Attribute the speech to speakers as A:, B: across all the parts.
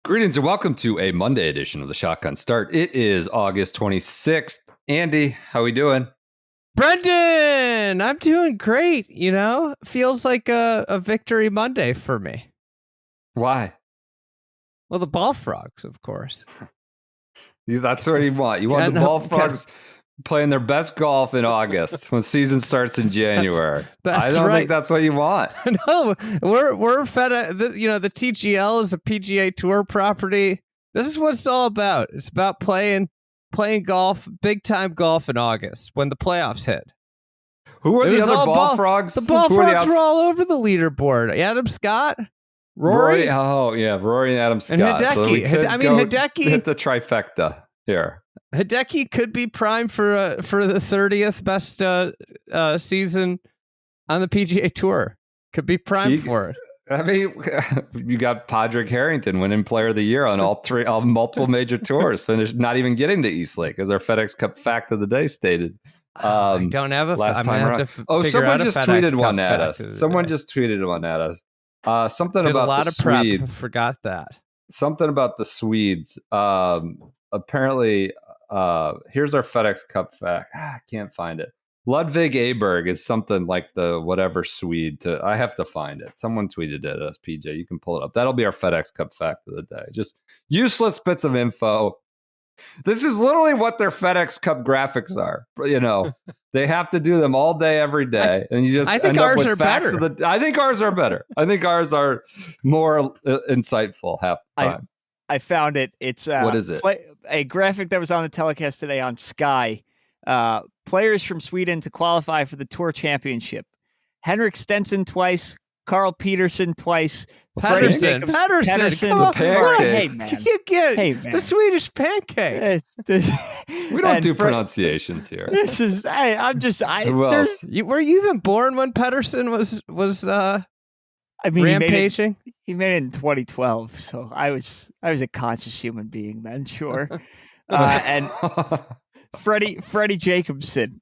A: Greetings and welcome to a Monday edition of the Shotgun Start. It is August 26th. Andy, how we doing?
B: Brendan, I'm doing great. Feels like a victory Monday for me.
A: Why?
B: Well, the Ballfrogs, of course.
A: That's what you want. You want the Ballfrogs playing their best golf in August when season starts in January.
B: That's
A: I don't
B: right.
A: think that's what you want.
B: No, we're FedEx. The TGL is a PGA Tour property. This is what it's all about. It's about playing golf, big time golf in August when the playoffs hit.
A: Who are the other Ballfrogs?
B: The Ballfrogs were all over the leaderboard. Adam Scott, Rory.
A: Rory and Adam Scott.
B: And Hideki.
A: So
B: Hideki
A: hit the trifecta here.
B: Hideki could be primed for the 30th best season on the PGA Tour. Could be primed for it.
A: I mean, you got Padraig Harrington winning Player of the Year on all multiple major tours, finished not even getting to Eastlake, as our FedEx Cup fact of the day stated.
B: I don't have a
A: last time around. Someone just tweeted one at us. Someone just tweeted one at us. Something about
B: a lot
A: the
B: of prep.
A: Swedes.
B: Forgot that.
A: Something about the Swedes. Apparently, here's our FedEx Cup fact. I can't find it. Ludvig Aberg is something like the whatever Swede. I have to find it. Someone tweeted it at us, PJ. You can pull it up. That'll be our FedEx Cup fact of the day. Just useless bits of info. This is literally what their FedEx Cup graphics are. They have to do them all day, every day, and you just.
B: I think ours are better.
A: I think ours are better. I think ours are more insightful half the time.
C: I found it. It's
A: what is it?
C: A graphic that was on the telecast today on Sky. Players from Sweden to qualify for the Tour Championship. Henrik Stenson twice, Carl Peterson twice.
B: Patterson. Come on.
A: Hey,
C: man.
B: The Swedish pancake.
A: We don't do pronunciations here.
C: This is.
A: Who else?
B: Were you even born when Patterson was rampaging?
C: He made it in 2012, so I was a conscious human being then, sure. And Freddie Jacobson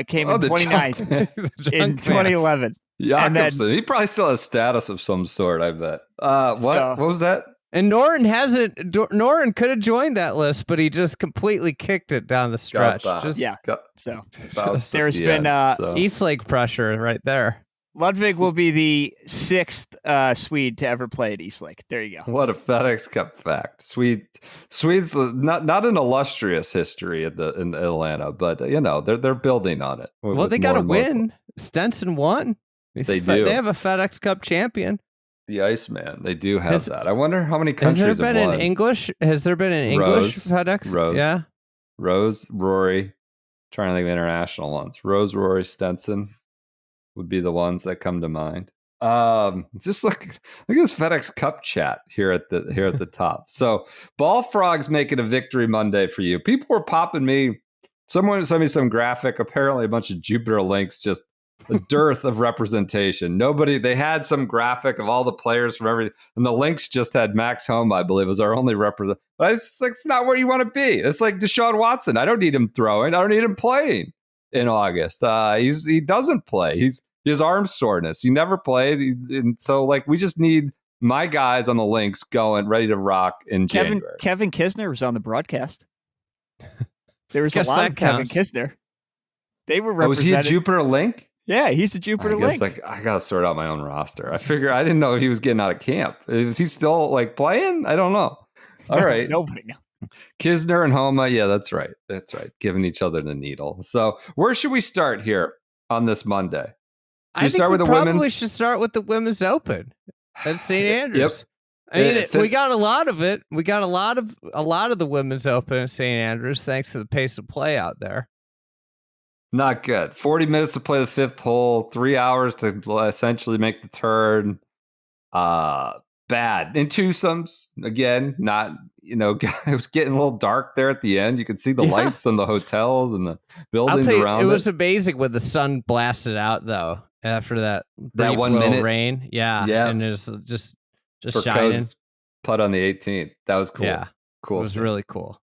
C: came in 29th in 2011.
A: Jacobson, he probably still has status of some sort, I bet. What was that?
B: And Noren could have joined that list, but he just completely kicked it down the stretch.
C: There's been
B: Eastlake pressure right there.
C: Ludvig will be the 6th Swede to ever play at Eastlake. There you go.
A: What a FedEx Cup fact. Swedes not an illustrious history in Atlanta, but they're building on it.
B: Well, they got to win. Stenson won.
A: They do.
B: They have a FedEx Cup champion.
A: The Iceman. They do have that. I wonder how many countries
B: have
A: won.
B: Has there been an English FedEx?
A: Rose.
B: Yeah.
A: Rose, Rory. Trying to think of international ones. Rose, Rory, Stenson would be the ones that come to mind. Just look at this FedEx Cup chat here at the top. So Ballfrogs making a victory Monday for you. People were popping me. Someone sent me some graphic. Apparently a bunch of Jupiter links, just a dearth of representation. They had some graphic of all the players from everything, and the links just had Max Homa, I believe, as our only represent. But it's not where you want to be. It's like Deshaun Watson. I don't need him throwing. I don't need him playing in August. He doesn't play. His arm soreness. He never played. And so we just need my guys on the links going ready to rock in January.
C: Kevin Kisner was on the broadcast. There was a lot of Kevin Kisner. They were represented.
A: Was he a Jupiter link?
C: Yeah, he's a Jupiter link.
A: I got to sort out my own roster. I didn't know he was getting out of camp. Is he still playing? I don't know. All right.
C: Nobody knows.
A: Kisner and Homa. Yeah, that's right. Giving each other the needle. So where should we start here on this Monday?
B: I think we probably should start with the Women's Open at St. Andrews.
A: Yep.
B: We got a lot of it. We got a lot of the Women's Open at St. Andrews, thanks to the pace of play out there.
A: Not good. 40 minutes to play the 5th hole, 3 hours to essentially make the turn. Bad. In twosomes, again, not, it was getting a little dark there at the end. You could see the lights on the hotels and the buildings around it.
B: It was amazing when the sun blasted out, though, after that
A: 1 minute
B: rain. Yeah. And it was just shining.
A: Putt on the 18th. That was cool.
B: Yeah.
A: Cool.
B: It was really cool.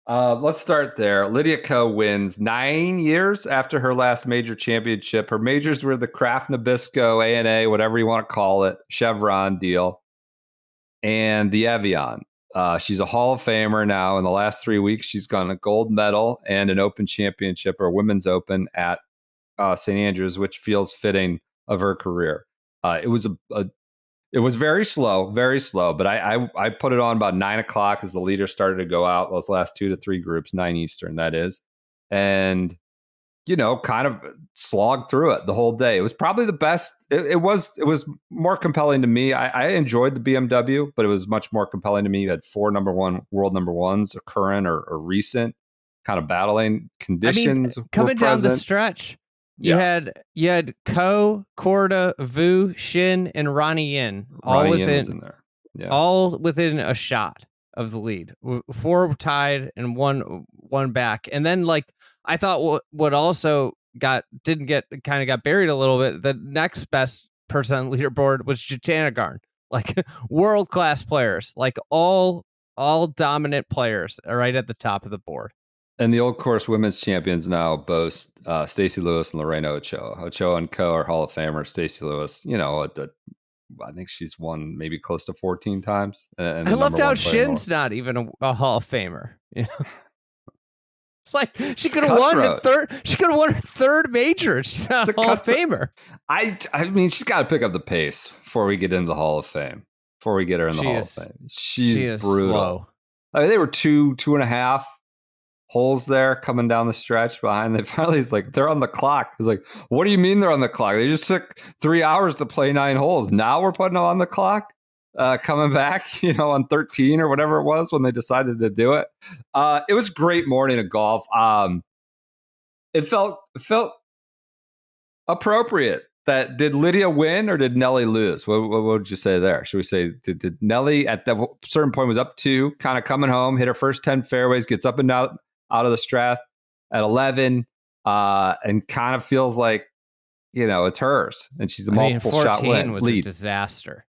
A: Let's start there. Lydia Ko wins 9 years after her last major championship. Her majors were the Kraft Nabisco, ANA, whatever you want to call it, Chevron deal, and the Evian. She's a Hall of Famer now. In the last 3 weeks, she's gotten a gold medal and an Open Championship or Women's Open at St. Andrews, which feels fitting of her career. It was it was very slow, but I put it on about 9 o'clock as the leaders started to go out. Those last 2 to 3 groups, 9 Eastern, that is, and kind of slogged through it the whole day. It was probably the best. It was more compelling to me. I enjoyed the BMW, but it was much more compelling to me. You had 4 world number ones, current or recent, kind of battling. Conditions
B: coming
A: were
B: down the
A: present.
B: stretch. You had Ko, Korda, Vu, Shin, and Ronnie Yin all within
A: there. Yeah.
B: all within a shot of the lead. 4 tied and one back. And then I thought what also got buried a little bit. The next best person on the leaderboard was Jitanagarn. World class players, all dominant players right at the top of the board.
A: And the Old Course Women's Champions now boast Stacey Lewis and Lorena Ochoa. Ochoa and Co are Hall of Famers. Stacey Lewis, I think she's won maybe close to 14 times.
B: I left out Shin's not even a Hall of Famer. It's like she could have won her third. She could have won her third major. She's not a Hall of Famer.
A: I mean, she's got to pick up the pace before we get into the Hall of Fame. Before we get her in the Hall of Fame, she's brutal.
B: Slow.
A: I mean, they were 2.5 holes there coming down the stretch behind. They finally, they're on the clock. It's like, what do you mean they're on the clock? They just took 3 hours to play 9 holes. Now we're putting them on the clock, coming back, on 13 or whatever it was when they decided to do it. It was a great morning of golf. It felt appropriate. Did Lydia win or did Nelly lose? What would you say there? Should we say did Nelly at that certain point was up 2, kind of coming home, hit her first 10 fairways, gets up and out of the Strath at 11, and kind of feels like it's hers, and she's a multiple shot win.
B: Was
A: lead.
B: A disaster.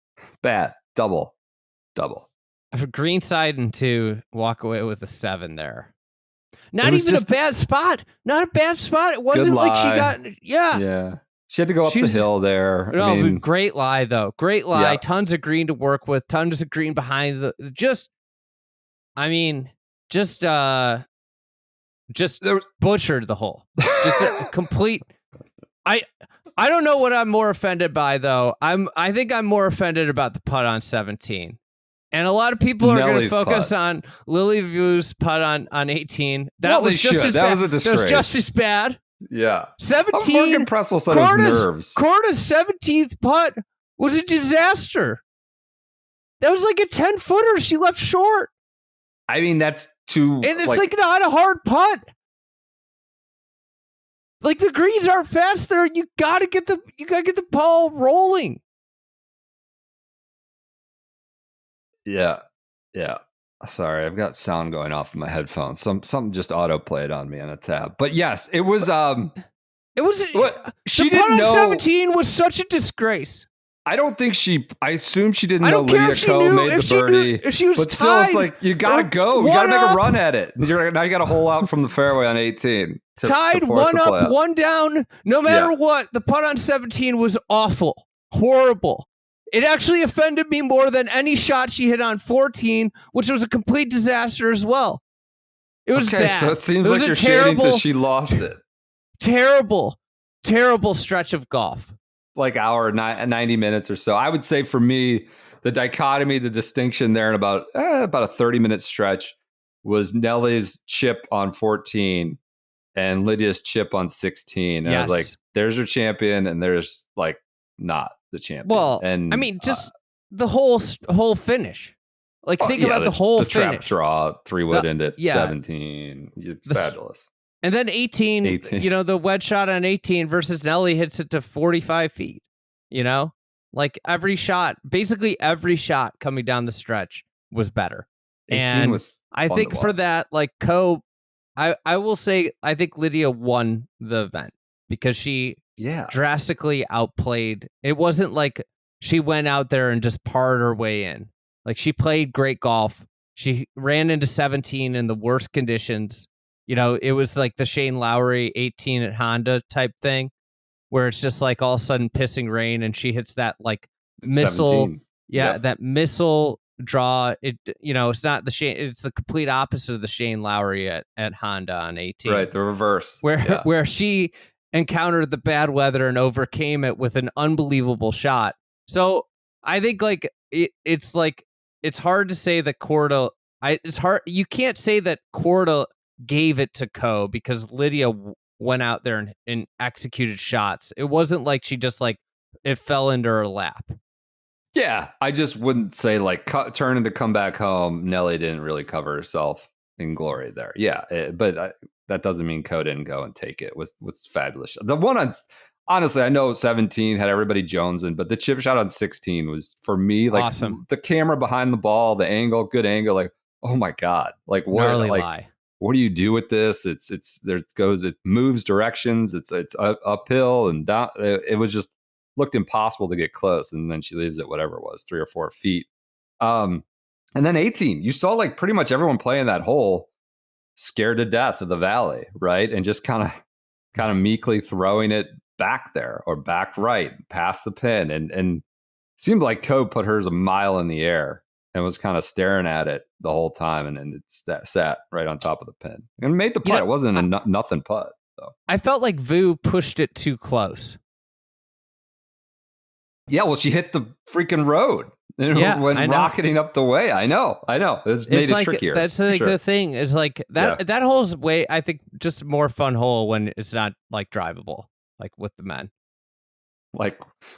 A: Bad double.
B: Greenside and 2, walk away with a 7 there. Not even a bad spot. Not a bad spot. It wasn't like she got
A: yeah. She had to go up the hill there.
B: No, great lie though. Great lie.
A: Yeah.
B: Tons of green to work with. Tons of green behind the. Just butchered the hole. Just a complete. I don't know what I'm more offended by though. I think I'm more offended about the putt on 17. And a lot of people are going to focus on Lily Vu's putt on 18. That was just as bad.
A: That was a disgrace.
B: That was just as bad.
A: Yeah.
B: 17.
A: Morgan Pressel said his nerves.
B: Korda's 17th putt was a disaster. That was like a 10-footer she left short.
A: I mean, that's too.
B: And it's not a hard putt. The greens aren't fast there. You gotta get the ball rolling.
A: Yeah. Sorry, I've got sound going off in my headphones. Something just auto played on me on a tab. But yes, it was.
B: It was.
A: She
B: the
A: didn't
B: putt on
A: know.
B: 17 was such a disgrace.
A: I don't think I assume she didn't know Lydia Ko made the birdie.
B: If she was
A: but
B: tied,
A: still, it's you gotta go. You gotta make a run at it. Now you got to hole out from the fairway on 18.
B: Tied, one up, one down. No matter what, the putt on 17 was awful, horrible. It actually offended me more than any shot she hit on 14, which was a complete disaster as well. It was bad.
A: So it seems like you're shading that she lost it.
B: Terrible stretch of golf.
A: Hour, 90 minutes or so. I would say for me, the dichotomy, the distinction there in about a 30-minute stretch was Nelly's chip on 14 and Lydia's chip on 16. And I was like, there's your champion, and there's not the champion.
B: Well, and I mean, just the whole finish. Think about the whole
A: the
B: finish.
A: Trap draw, 3-wood into 17. It's fabulous.
B: And then 18, the wedge shot on 18 versus Nelly hits it to 45 feet. Basically every shot coming down the stretch was better.
A: 18
B: and
A: was
B: I think for that, Ko, I will say, I think Lydia won the event because she drastically outplayed. It wasn't like she went out there and just parred her way in. She played great golf. She ran into 17 in the worst conditions. It was like the Shane Lowry 18 at Honda type thing where it's just all of a sudden pissing rain and she hits that missile.
A: 17.
B: Yeah, that missile draw. It's not the Shane. It's the complete opposite of the Shane Lowry at Honda on 18.
A: Right, the reverse.
B: Where she encountered the bad weather and overcame it with an unbelievable shot. So I think it's hard to say that Korda. It's hard. You can't say that Korda gave it to Ko because Lydia went out there and executed shots. It wasn't like she just it fell into her lap.
A: Yeah, I just wouldn't say turning to come back home. Nelly didn't really cover herself in glory there. Yeah, but that doesn't mean Ko didn't go and take it. It was fabulous. The one on, honestly, I know 17 had everybody jonesing, but the chip shot on 16 was, for me,
B: awesome.
A: The camera behind the ball, the angle, good angle. Oh my God! What do you do with this? It moves directions. It's uphill and down. It was just looked impossible to get close, and then she leaves it whatever it was, 3 or 4 feet. And then 18, you saw pretty much everyone playing that hole scared to death of the valley, right? And just kind of meekly throwing it back there or back right past the pin, and seemed like Ko put hers a mile in the air and was kind of staring at it the whole time, and then it sat right on top of the pin and made the putt. It wasn't a nothing putt. So.
B: I felt like Vu pushed it too close.
A: Yeah, well, she hit the freaking road and went rocketing up the way. I know. It's made it trickier.
B: That's the thing is that hole's way, I think, just a more fun hole when it's not drivable, with the men.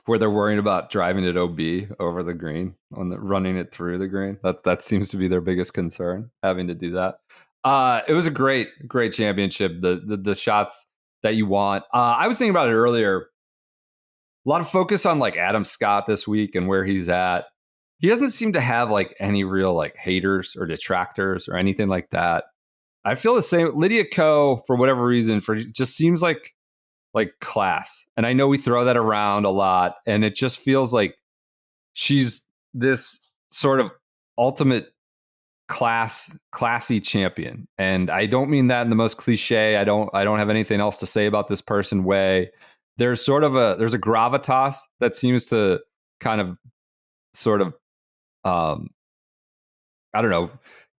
A: Where they're worrying about driving it OB over the green, running it through the green. That seems to be their biggest concern, having to do that. It was a great championship. The shots that you want. I was thinking about it earlier. A lot of focus on Adam Scott this week and where he's at. He doesn't seem to have any real haters or detractors or anything like that. I feel the same. Lydia Ko, for whatever reason, just seems like class. And I know we throw that around a lot, and it just feels like she's this sort of ultimate classy champion. And I don't mean that in the most cliche. I don't have anything else to say about this person way. There's there's a gravitas that seems to kind of I don't know,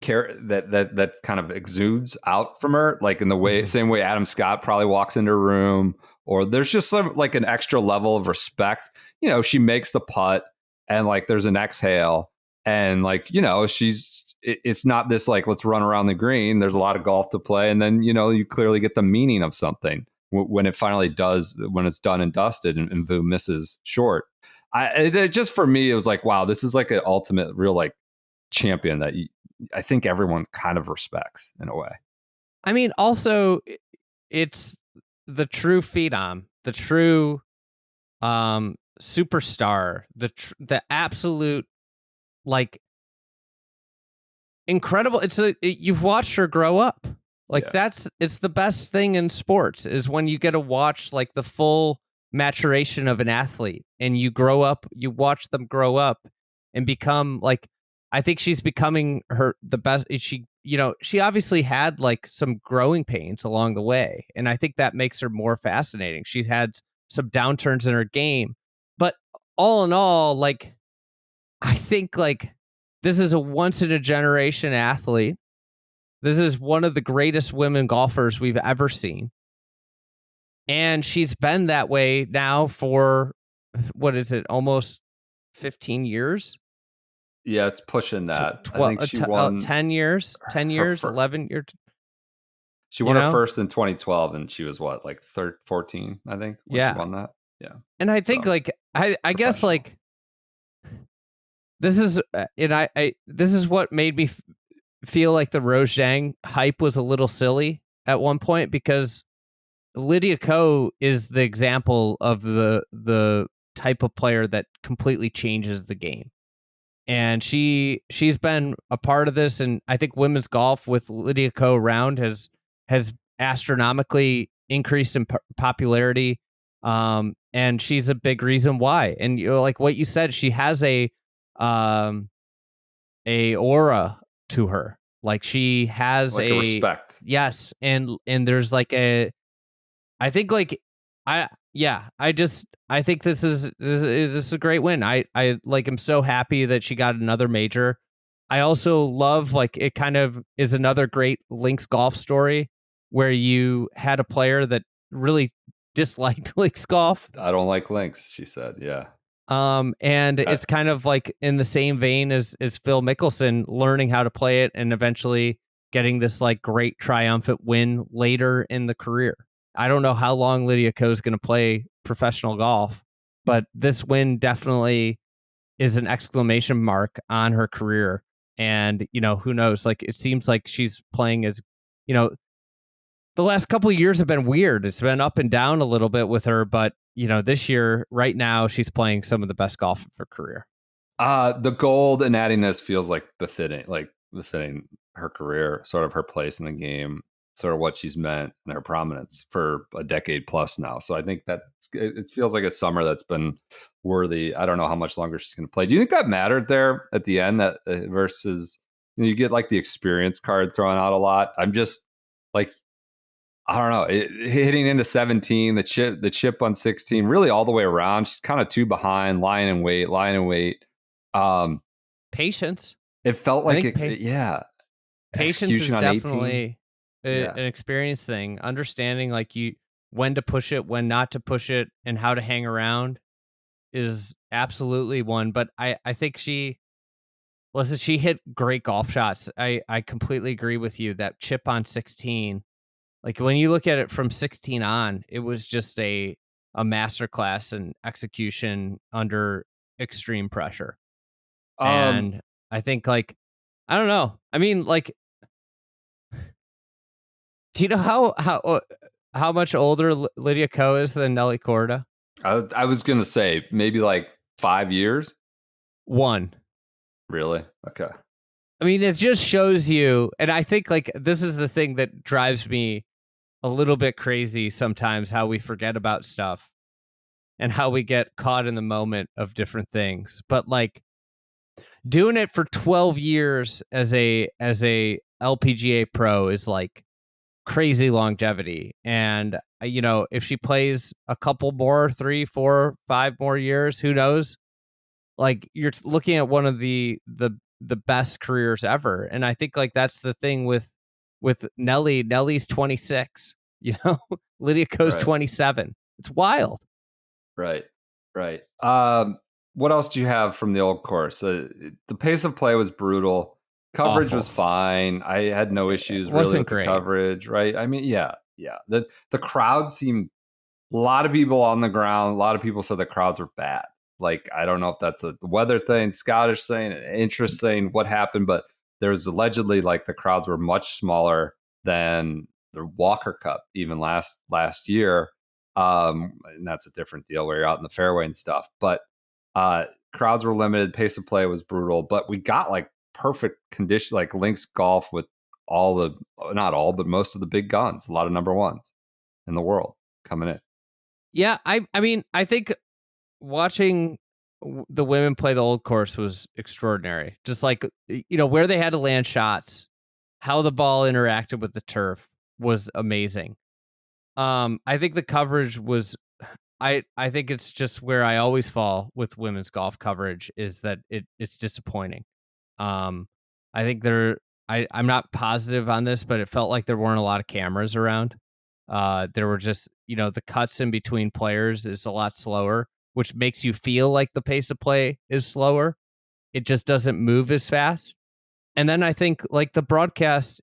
A: that kind of exudes out from her, in the same way Adam Scott probably walks into a room, or there's just an extra level of respect. She makes the putt and there's an exhale, and it's not this let's run around the green. There's a lot of golf to play, and then you clearly get the meaning of something when it finally does, when it's done and dusted, and Vu misses short. Just for me, it was wow, this is an ultimate real champion that I think everyone kind of respects in a way.
B: I mean, also, it's the true phenom, the true superstar, the absolute incredible. You've watched her grow up. It's the best thing in sports is when you get to watch the full maturation of an athlete, and you watch them grow up and become I think she's becoming the best. She obviously had some growing pains along the way, and I think that makes her more fascinating. She's had some downturns in her game, but all in all, I think this is a once in a generation athlete. This is one of the greatest women golfers we've ever seen. And she's been that way now for, what is it, almost 15 years?
A: Yeah, it's pushing that. I think she won
B: 10 years, 11 years.
A: She won her first in 2012, and she was 14, I think, when she won that. Yeah.
B: And I think I guess this is this is what made me feel like the Rose Zhang hype was a little silly at one point, because Lydia Ko is the example of the type of player that completely changes the game. And she's been a part of this, and I think women's golf with Lydia Ko around has astronomically increased in popularity, and she's a big reason why. And what you said, she has a aura to her. She has
A: a respect.
B: Yes, and there's I think I think this is a great win. I am so happy that she got another major. I also love, like, it kind of is another great links golf story where you had a player that really disliked links golf.
A: I don't like links, she said. Yeah.
B: And it's kind of like in the same vein as Phil Mickelson learning how to play it and eventually getting this like great triumphant win later in the career. I don't know how long Lydia Ko is going to play professional golf, but this win definitely is an exclamation mark on her career. And, you know, who knows? Like, it seems like she's playing as, you know, the last couple of years have been weird. It's been up and down a little bit with her, but, you know, this year, right now, she's playing some of the best golf of her career.
A: The gold and adding this feels like befitting her career, sort of her place in the game, sort of what she's meant and her prominence for a decade plus now. So I think that it feels like a summer that's been worthy. I don't know how much longer she's going to play. Do you think that mattered there at the end, that versus, you know, you get like the experience card thrown out a lot? I'm just like, I don't know, hitting into 17, the chip on 16, really all the way around. She's kind of two behind, lying in wait.
B: Patience.
A: It felt like
B: Patience is definitely an experience thing. Understanding like when to push it, when not to push it, and how to hang around is absolutely one. But I think she hit great golf shots. I completely agree with you. That chip on 16, like when you look at it from 16 on, it was just a masterclass in execution under extreme pressure. And I think, like, I don't know. I mean, like, do you know how much older Lydia Ko is than Nelly Korda?
A: I was gonna say maybe like 5 years.
B: 1.
A: Really? Okay.
B: I mean, it just shows you, and I think like this is the thing that drives me a little bit crazy sometimes, how we forget about stuff and how we get caught in the moment of different things. But like doing it for 12 years as a LPGA pro is like crazy longevity. And you know, if she plays a couple more, 3, 4, 5 more years, who knows? Like, you're looking at one of the best careers ever. And I think like that's the thing with Nelly. Nelly's 26, you know, Lydia Ko's 27. It's wild.
A: Right. What else do you have from the old course? The pace of play was brutal. Coverage was fine. I had no issues really with the coverage, right? I mean, yeah. The crowd seemed, a lot of people on the ground, a lot of people said the crowds were bad. Like, I don't know if that's a weather thing, Scottish thing, an interest thing, what happened, but there was allegedly like the crowds were much smaller than the Walker Cup even last year. And that's a different deal where you're out in the fairway and stuff. But crowds were limited, pace of play was brutal, but we got like perfect condition, like links golf with not all, but most of the big guns, a lot of number ones in the world coming in.
B: Yeah, I mean, I think watching the women play the old course was extraordinary. Just like, you know, where they had to land shots, how the ball interacted with the turf was amazing. I think the coverage was, I think it's just where I always fall with women's golf coverage, is that it's disappointing. I think I'm not positive on this, but it felt like there weren't a lot of cameras around. There were just, you know, the cuts in between players is a lot slower, which makes you feel like the pace of play is slower. It just doesn't move as fast. And then I think like the broadcast,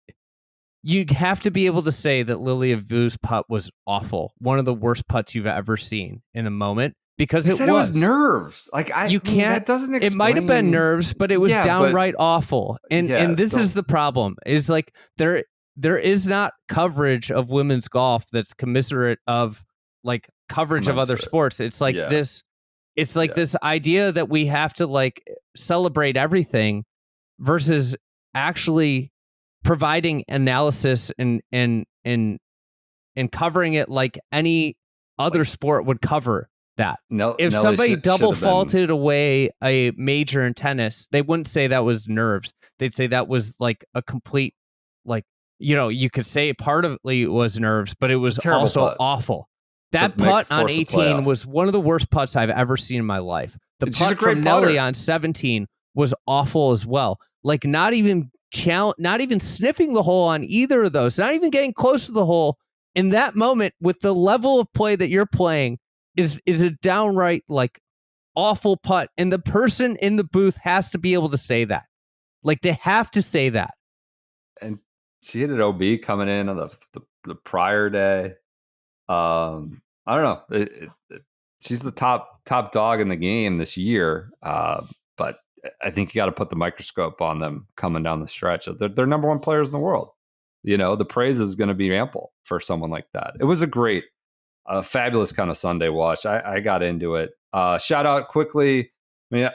B: you have to be able to say that Lilia Vu's putt was awful. One of the worst putts you've ever seen in a moment, because it was
A: nerves. Like
B: you can't, that doesn't explain. It might have been nerves, but it was downright awful. And this is the problem, is like there is not coverage of women's golf that's commiserate of like coverage of other sports. It's like this idea that we have to like celebrate everything versus actually providing analysis and covering it like any other sport would cover that. If somebody double faulted away a major in tennis, they wouldn't say that was nerves. They'd say that was like a complete, like, you know, you could say part of it was nerves, but it was also awful. That putt on 18 was one of the worst putts I've ever seen in my life. The putt from Nelly on 17 was awful as well. like not even sniffing the hole on either of those, not even getting close to the hole. In that moment, with the level of play that you're playing, is a downright like awful putt, and the person in the booth has to be able to say that. Like they have to say that.
A: And she hit an OB coming in on the prior day. I don't know. She's the top dog in the game this year. But I think you got to put the microscope on them coming down the stretch. They're number one players in the world. You know, the praise is going to be ample for someone like that. It was a fabulous kind of Sunday watch. I got into it. Shout out quickly. I mean,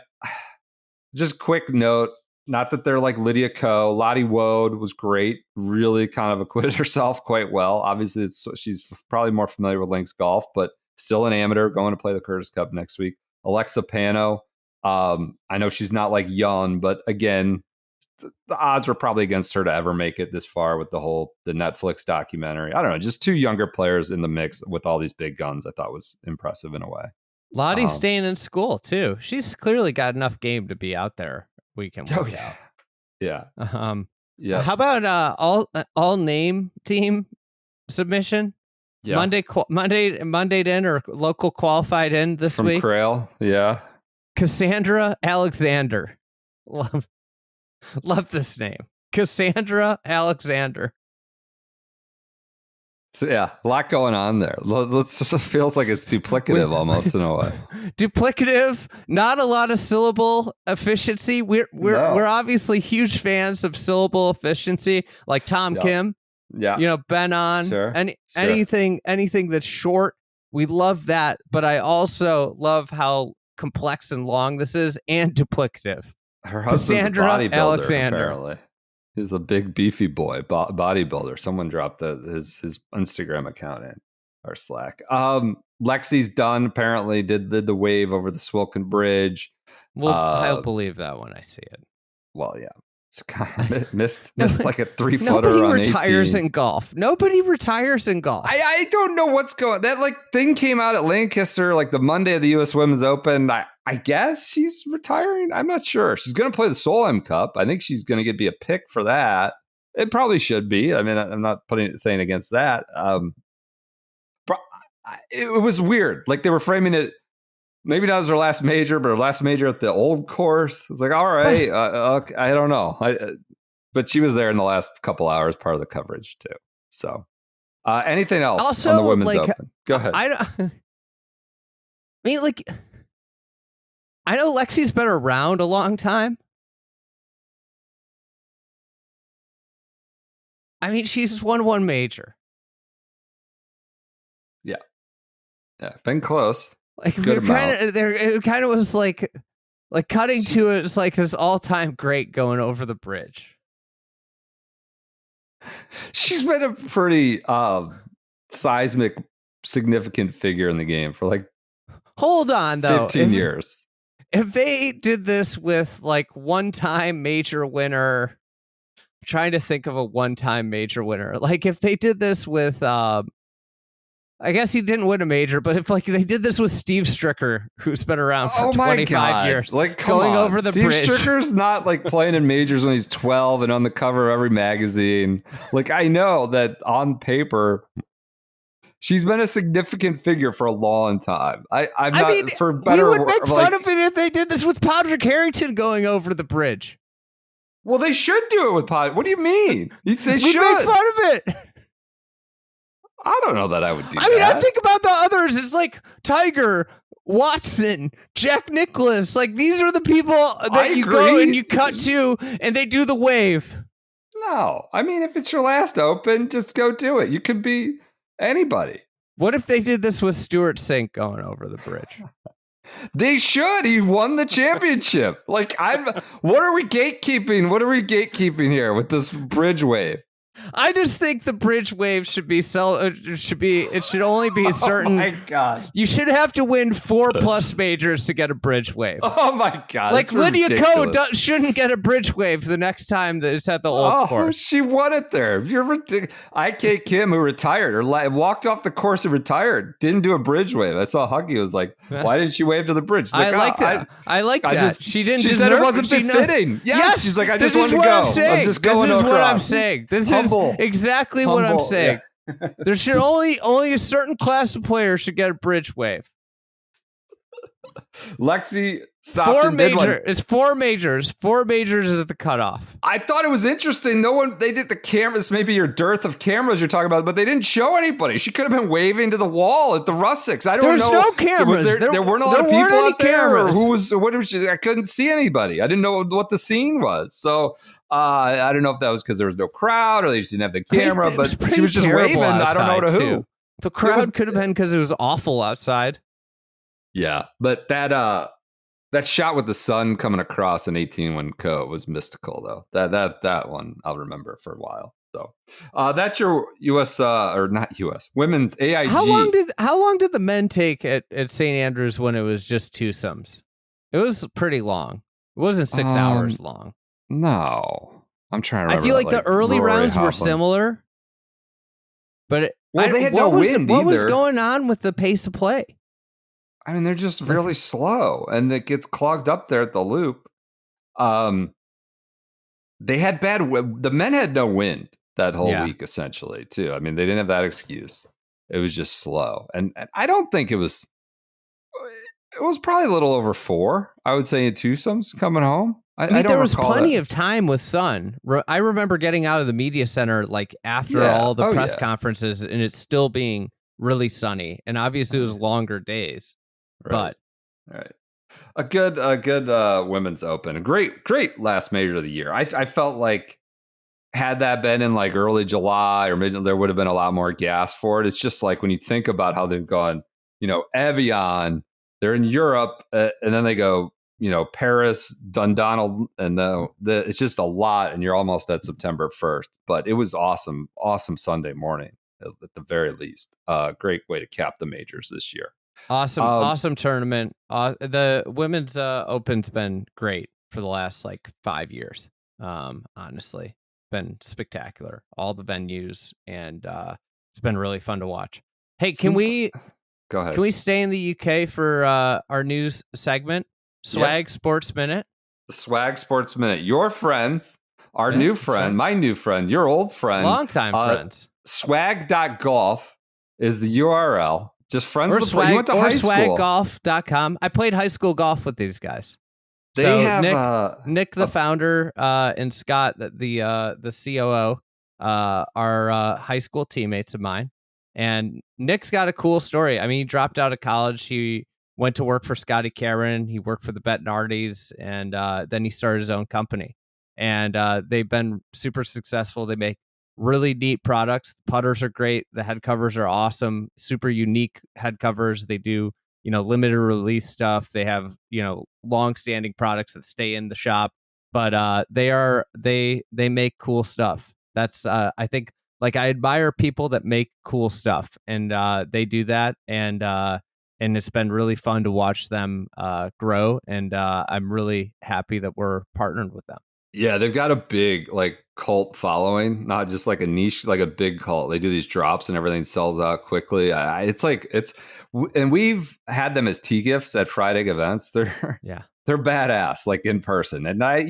A: just quick note. Not that they're like Lydia Ko. Lottie Woad was great. Really kind of acquitted herself quite well. Obviously, she's probably more familiar with links golf, but still an amateur going to play the Curtis Cup next week. Alexa Pano. I know she's not like young, but again, the odds were probably against her to ever make it this far with the Netflix documentary. I don't know, just two younger players in the mix with all these big guns. I thought was impressive in a way.
B: Lottie's staying in school too. She's clearly got enough game to be out there week in, week out.
A: Yeah.
B: Yeah. How about all name team submission? Yeah. Monday in or local qualified in this
A: from
B: week.
A: From Crail. Yeah.
B: Cassandra Alexander. Love this name. Cassandra Alexander.
A: So yeah, a lot going on there. It feels like it's duplicative almost in a way.
B: Duplicative, not a lot of syllable efficiency. We're obviously huge fans of syllable efficiency, like Tom Kim.
A: Yeah.
B: You know, Ben on.
A: Sure.
B: Anything that's short. We love that, but I also love how complex and long this is and duplicative.
A: Her husband's a bodybuilder, apparently. He's a big beefy boy, bodybuilder. Someone dropped his Instagram account in our Slack. Lexi's done, apparently, did the wave over the Swilken Bridge.
B: Well, I'll believe that when I see it.
A: Well, yeah. It's kind of missed like a 3-footer on 18.
B: Nobody retires in golf. Nobody retires in golf.
A: I don't know what's going. That like thing came out at Lancaster like the Monday of the U.S. Women's Open. I guess she's retiring. I'm not sure. She's going to play the Solheim Cup. I think she's going to be a pick for that. It probably should be. I mean, I'm not saying against that. It was weird. Like they were framing it. Maybe that was her last major, but her last major at the old course. It's like, all right, okay, I don't know. But she was there in the last couple hours, part of the coverage too. So, anything else
B: also,
A: on the Women's Open? Go ahead.
B: I mean, like, I know Lexi's been around a long time. I mean, she's won one major.
A: Yeah, been close.
B: Like it kind of was like cutting to it. It's like this all-time great going over the bridge.
A: She's been a pretty seismic, significant figure in the game for like.
B: Hold on, though.
A: 15 years.
B: If they did this with like one-time major winner, I'm trying to think of a one-time major winner. Like if they did this with. I guess he didn't win a major, but if like they did this with Steve Stricker, who's been around for 25 years,
A: like
B: going over the bridge.
A: Steve Stricker's not like playing in majors when he's 12 and on the cover of every magazine. Like I know that on paper, she's been a significant figure for a long time. I mean, for better.
B: We would make fun of it if they did this with Padraig Harrington going over the bridge.
A: Well, they should do it with Padraig. What do you mean? They should
B: make fun of it.
A: I don't know that I would do that.
B: I mean, I think about the others. It's like Tiger, Watson, Jack Nicklaus. Like, these are the people that you go and you cut to, and they do the wave.
A: No. I mean, if it's your last Open, just go do it. You could be anybody.
B: What if they did this with Stuart Sink going over the bridge?
A: They should. He won the championship. Like, what are we gatekeeping? What are we gatekeeping here with this bridge wave?
B: I just think the bridge wave should only be a certain.
A: Oh my god!
B: You should have to win 4+ majors to get a bridge wave.
A: Oh my god!
B: Like Lydia Ko shouldn't get a bridge wave the next time that it's at the old course.
A: She won it there. You're ridiculous. IK Kim, who retired or walked off the course and retired, didn't do a bridge wave. I saw Huggy was like, "Why didn't she wave to the bridge?"
B: I like that. I like that. She didn't.
A: She said it wasn't befitting. Yes, she's like, I just wanted to go. I'm just going
B: This is
A: across.
B: what I'm saying. This is exactly what I'm saying. Yeah. There should only a certain class of players should get a bridge wave.
A: Lexi Stockton
B: It's 4 majors. 4 majors is the cutoff.
A: I thought it was interesting. They did the cameras, maybe your dearth of cameras you're talking about, but they didn't show anybody. She could have been waving to the wall at the Russicks. I don't know.
B: There's no cameras.
A: There weren't a lot of people out there. I couldn't see anybody. I didn't know what the scene was. So I don't know if that was because there was no crowd or they just didn't have the camera, but she was just waving. I don't know to who.
B: The crowd could have been because it was awful outside.
A: Yeah, but that shot with the sun coming across in 18 when Ko was mystical though. That one I'll remember for a while. So that's your U.S. Or not U.S. women's AIG.
B: How long did the men take at St. Andrews when it was just twosomes? It was pretty long. It wasn't 6 hours long.
A: No, I'm trying to remember.
B: I feel like the early rounds were similar, but
A: they had no wind
B: What was going on with the pace of play?
A: I mean, they're just really slow, and it gets clogged up there at the loop. They had the men had no wind that whole week, essentially, too. I mean, they didn't have that excuse. It was just slow, and I don't think it was. It was probably a little over 4, I would say, in twosomes coming home.
B: I mean, there was plenty of time with sun. I remember getting out of the media center like after all the press conferences, and it still being really sunny, and obviously it was longer days.
A: Right.
B: But
A: right, a good women's open, a great last major of the year. I felt like had that been in like early July or mid, there would have been a lot more gas for it. It's just like when you think about how they've gone, Evian, they're in Europe, and then they go, Paris, Dundonald, and it's just a lot, and you're almost at September 1st. But it was awesome Sunday morning at the very least. Great way to cap the majors this year.
B: Awesome tournament. The women's open's been great for the last like 5 years. Honestly, been spectacular. All the venues, and it's been really fun to watch. Hey, go ahead. Can we stay in the UK for our news segment? Swag Sports Minute.
A: The Swag Sports Minute. Your friends, our new friend, my new friend, your old friend,
B: longtime friends.
A: Swag.golf is the URL. Just friends with
B: swag,
A: you went to high school.
B: Swaggolf.com. I played high school golf with these guys.
A: They have
B: Nick, the founder, and Scott, the COO, are high school teammates of mine. And Nick's got a cool story. I mean, he dropped out of college. He went to work for Scotty Cameron. He worked for the Bettinardis, and then he started his own company. And they've been super successful. They make really neat products. The putters are great. The head covers are awesome. Super unique head covers. They do, limited release stuff. They have, long-standing products that stay in the shop. But they make cool stuff. That's I think, like, I admire people that make cool stuff, and they do that, and it's been really fun to watch them grow, and I'm really happy that we're partnered with them.
A: Yeah, they've got a big cult following, not just like a niche, like a big cult. They do these drops and everything sells out quickly. And we've had them as tea gifts at Friday events. They're badass, like in person. And I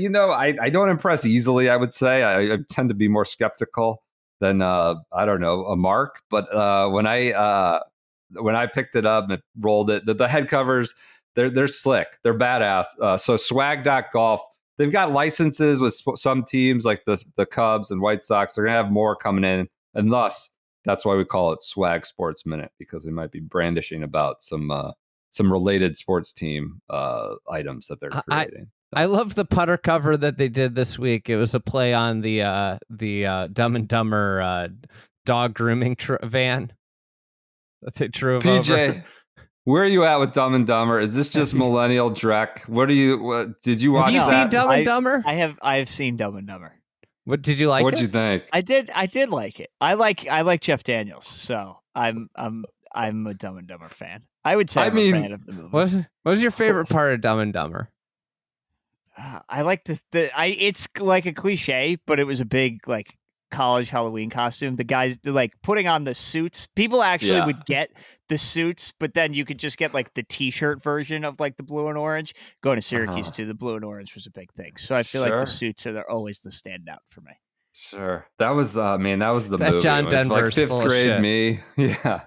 A: don't impress easily. I would say I tend to be more skeptical than I don't know, a Mark. But when I picked it up and rolled it, the head covers, they're slick, they're badass. So swag.golf. They've got licenses with some teams like the Cubs and White Sox. They're going to have more coming in. And thus, that's why we call it Swag Sports Minute, because we might be brandishing about some related sports team items that they're creating.
B: I love the putter cover that they did this week. It was a play on the Dumb and Dumber dog grooming van that they drove
A: PJ.
B: over.
A: Where are you at with Dumb and Dumber? Is this just millennial Drek? Did you watch that?
B: Have you seen Dumb and Dumber?
C: I have seen Dumb and Dumber.
B: What did you like?
A: What'd you think?
C: I did like it. I like Jeff Daniels, so I'm a Dumb and Dumber fan. I would say I'm a fan of the movie.
B: What was your favorite part of Dumb and Dumber?
C: I like it's like a cliche, but it was a big like college Halloween costume. The guys like putting on the suits. People actually would get the suits, but then you could just get like the t-shirt version of like the blue and orange. Going to Syracuse too, the blue and orange was a big thing. So I feel like the suits they're always the standout for me.
A: Sure. That was that was the
B: that
A: movie.
B: John
A: It's
B: Denver's
A: like 5th grade me. Yeah.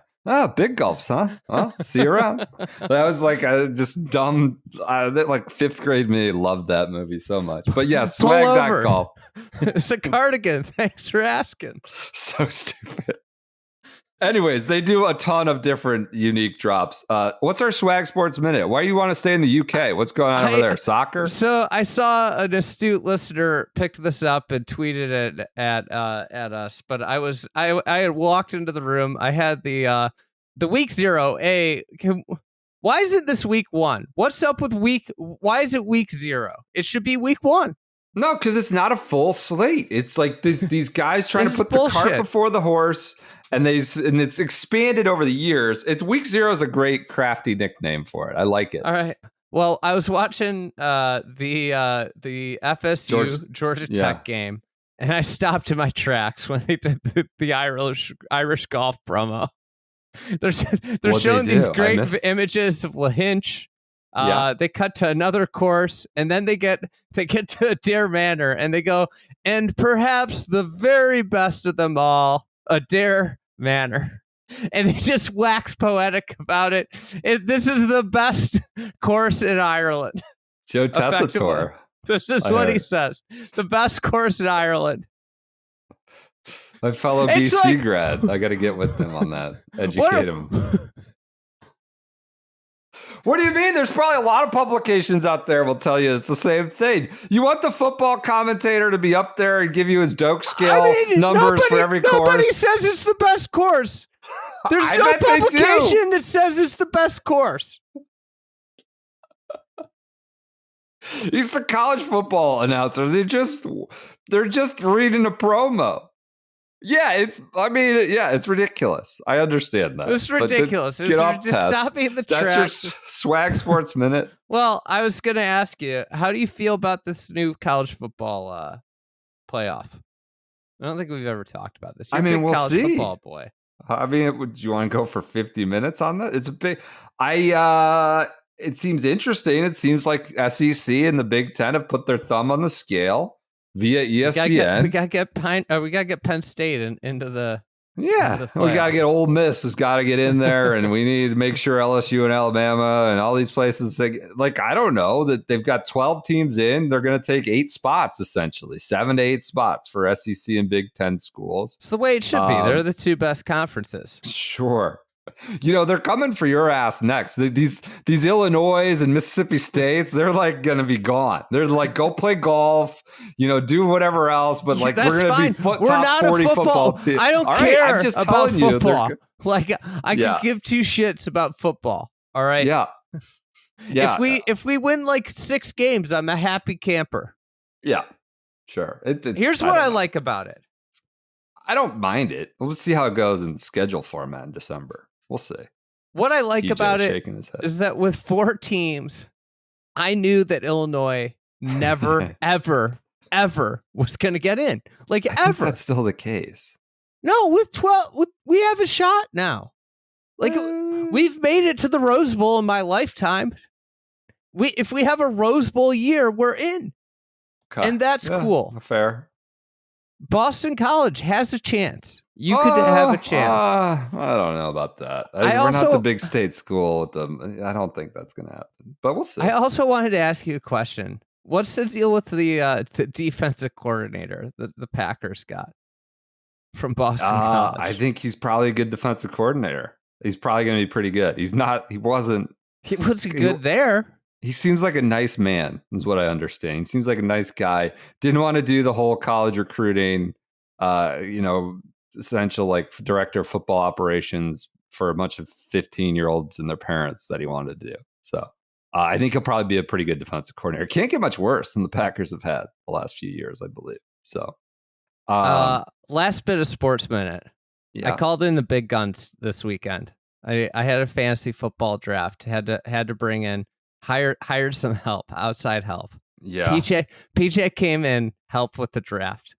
A: Big gulps, huh? Well, see you around. That was like just dumb. Like 5th grade me loved that movie so much. But yeah, swag that golf.
B: It's a cardigan. Thanks for asking.
A: So stupid. Anyways, they do a ton of different unique drops. What's our Swag Sports Minute? Why do you want to stay in the UK? What's going on over there? Soccer?
B: So I saw an astute listener picked this up and tweeted it at us. But I had walked into the room. I had the week 0. Why isn't this week 1? What's up with why is it week 0? It should be week 1.
A: No, because it's not a full slate. It's like these guys trying to put the cart before the horse. And it's expanded over the years. It's week 0 is a great crafty nickname for it. I like it.
B: All right. Well, I was watching the FSU Georgia Tech game, and I stopped in my tracks when they did the Irish golf promo. They're showing these great images of LaHinch. They cut to another course, and then they get to Adair Manor, and they go, and perhaps the very best of them all, Adair Manor, and they just wax poetic about it. This is the best course in Ireland.
A: Joe Tessitore.
B: This is what he says. The best course in Ireland.
A: My fellow BC grad. I got to get with him on that. Educate him. What do you mean? There's probably a lot of publications out there will tell you it's the same thing. You want the football commentator to be up there and give you his doke scale numbers for every course?
B: Nobody says it's the best course. There's no publication that says it's the best course.
A: He's the college football announcer. They're just reading a promo. Yeah, it's ridiculous. I understand that.
B: It's ridiculous. Just stop being the trash.
A: That's your Swag Sports Minute.
B: Well, I was going to ask you, how do you feel about this new college football playoff? I don't think we've ever talked about this. You're a big college football boy.
A: Would you want to go for 50 minutes on that? It's a big. It seems interesting. It seems like SEC and the Big Ten have put their thumb on the scale. Via ESPN,
B: we gotta get Penn State into the.
A: Yeah, we gotta get Ole Miss has got to get in there, and we need to make sure LSU and Alabama and all these places. I don't know that they've got 12 teams in. They're going to take 8 spots, essentially 7 to 8 spots for SEC and Big Ten schools.
B: It's the way it should be. They're the 2 best conferences.
A: Sure. They're coming for your ass next. These Illinois and Mississippi States, they're like going to be gone. They're like, go play golf, do whatever else. But like, we're going to be top 40 football team.
B: I don't care about football. I can give 2 shits about football. All right.
A: Yeah.
B: If we win like 6 games, I'm a happy camper.
A: Yeah. Sure.
B: Here's what I like about it.
A: I don't mind it. We'll see how it goes in schedule format in December. We'll see.
B: What I like about it is that with 4 teams, I knew that Illinois never, ever was going to get in. Like, ever.
A: That's still the case.
B: No, with 12, we have a shot now. Like, we've made it to the Rose Bowl in my lifetime. If we have a Rose Bowl year, we're in. Okay. And that's cool.
A: Fair.
B: Boston College has a chance. You could have a chance.
A: I don't know about that. We're not the big state school with them. I don't think that's going to happen, but we'll see.
B: I also wanted to ask you a question. What's the deal with the defensive coordinator that the Packers got from Boston College?
A: I think he's probably a good defensive coordinator. He's probably going to be pretty good. He wasn't
B: good there.
A: He seems like a nice man, is what I understand. He seems like a nice guy. Didn't want to do the whole college recruiting, essential like director of football operations for a bunch of 15-year-olds and their parents that he wanted to do. So I think he'll probably be a pretty good defensive coordinator. Can't get much worse than the Packers have had the last few years, I believe. So
B: Last bit of sports minute.
A: Yeah.
B: I called in the big guns this weekend. I had a fantasy football draft. Had to bring in hired some help, outside help.
A: Yeah.
B: PJ came in, helped with the draft.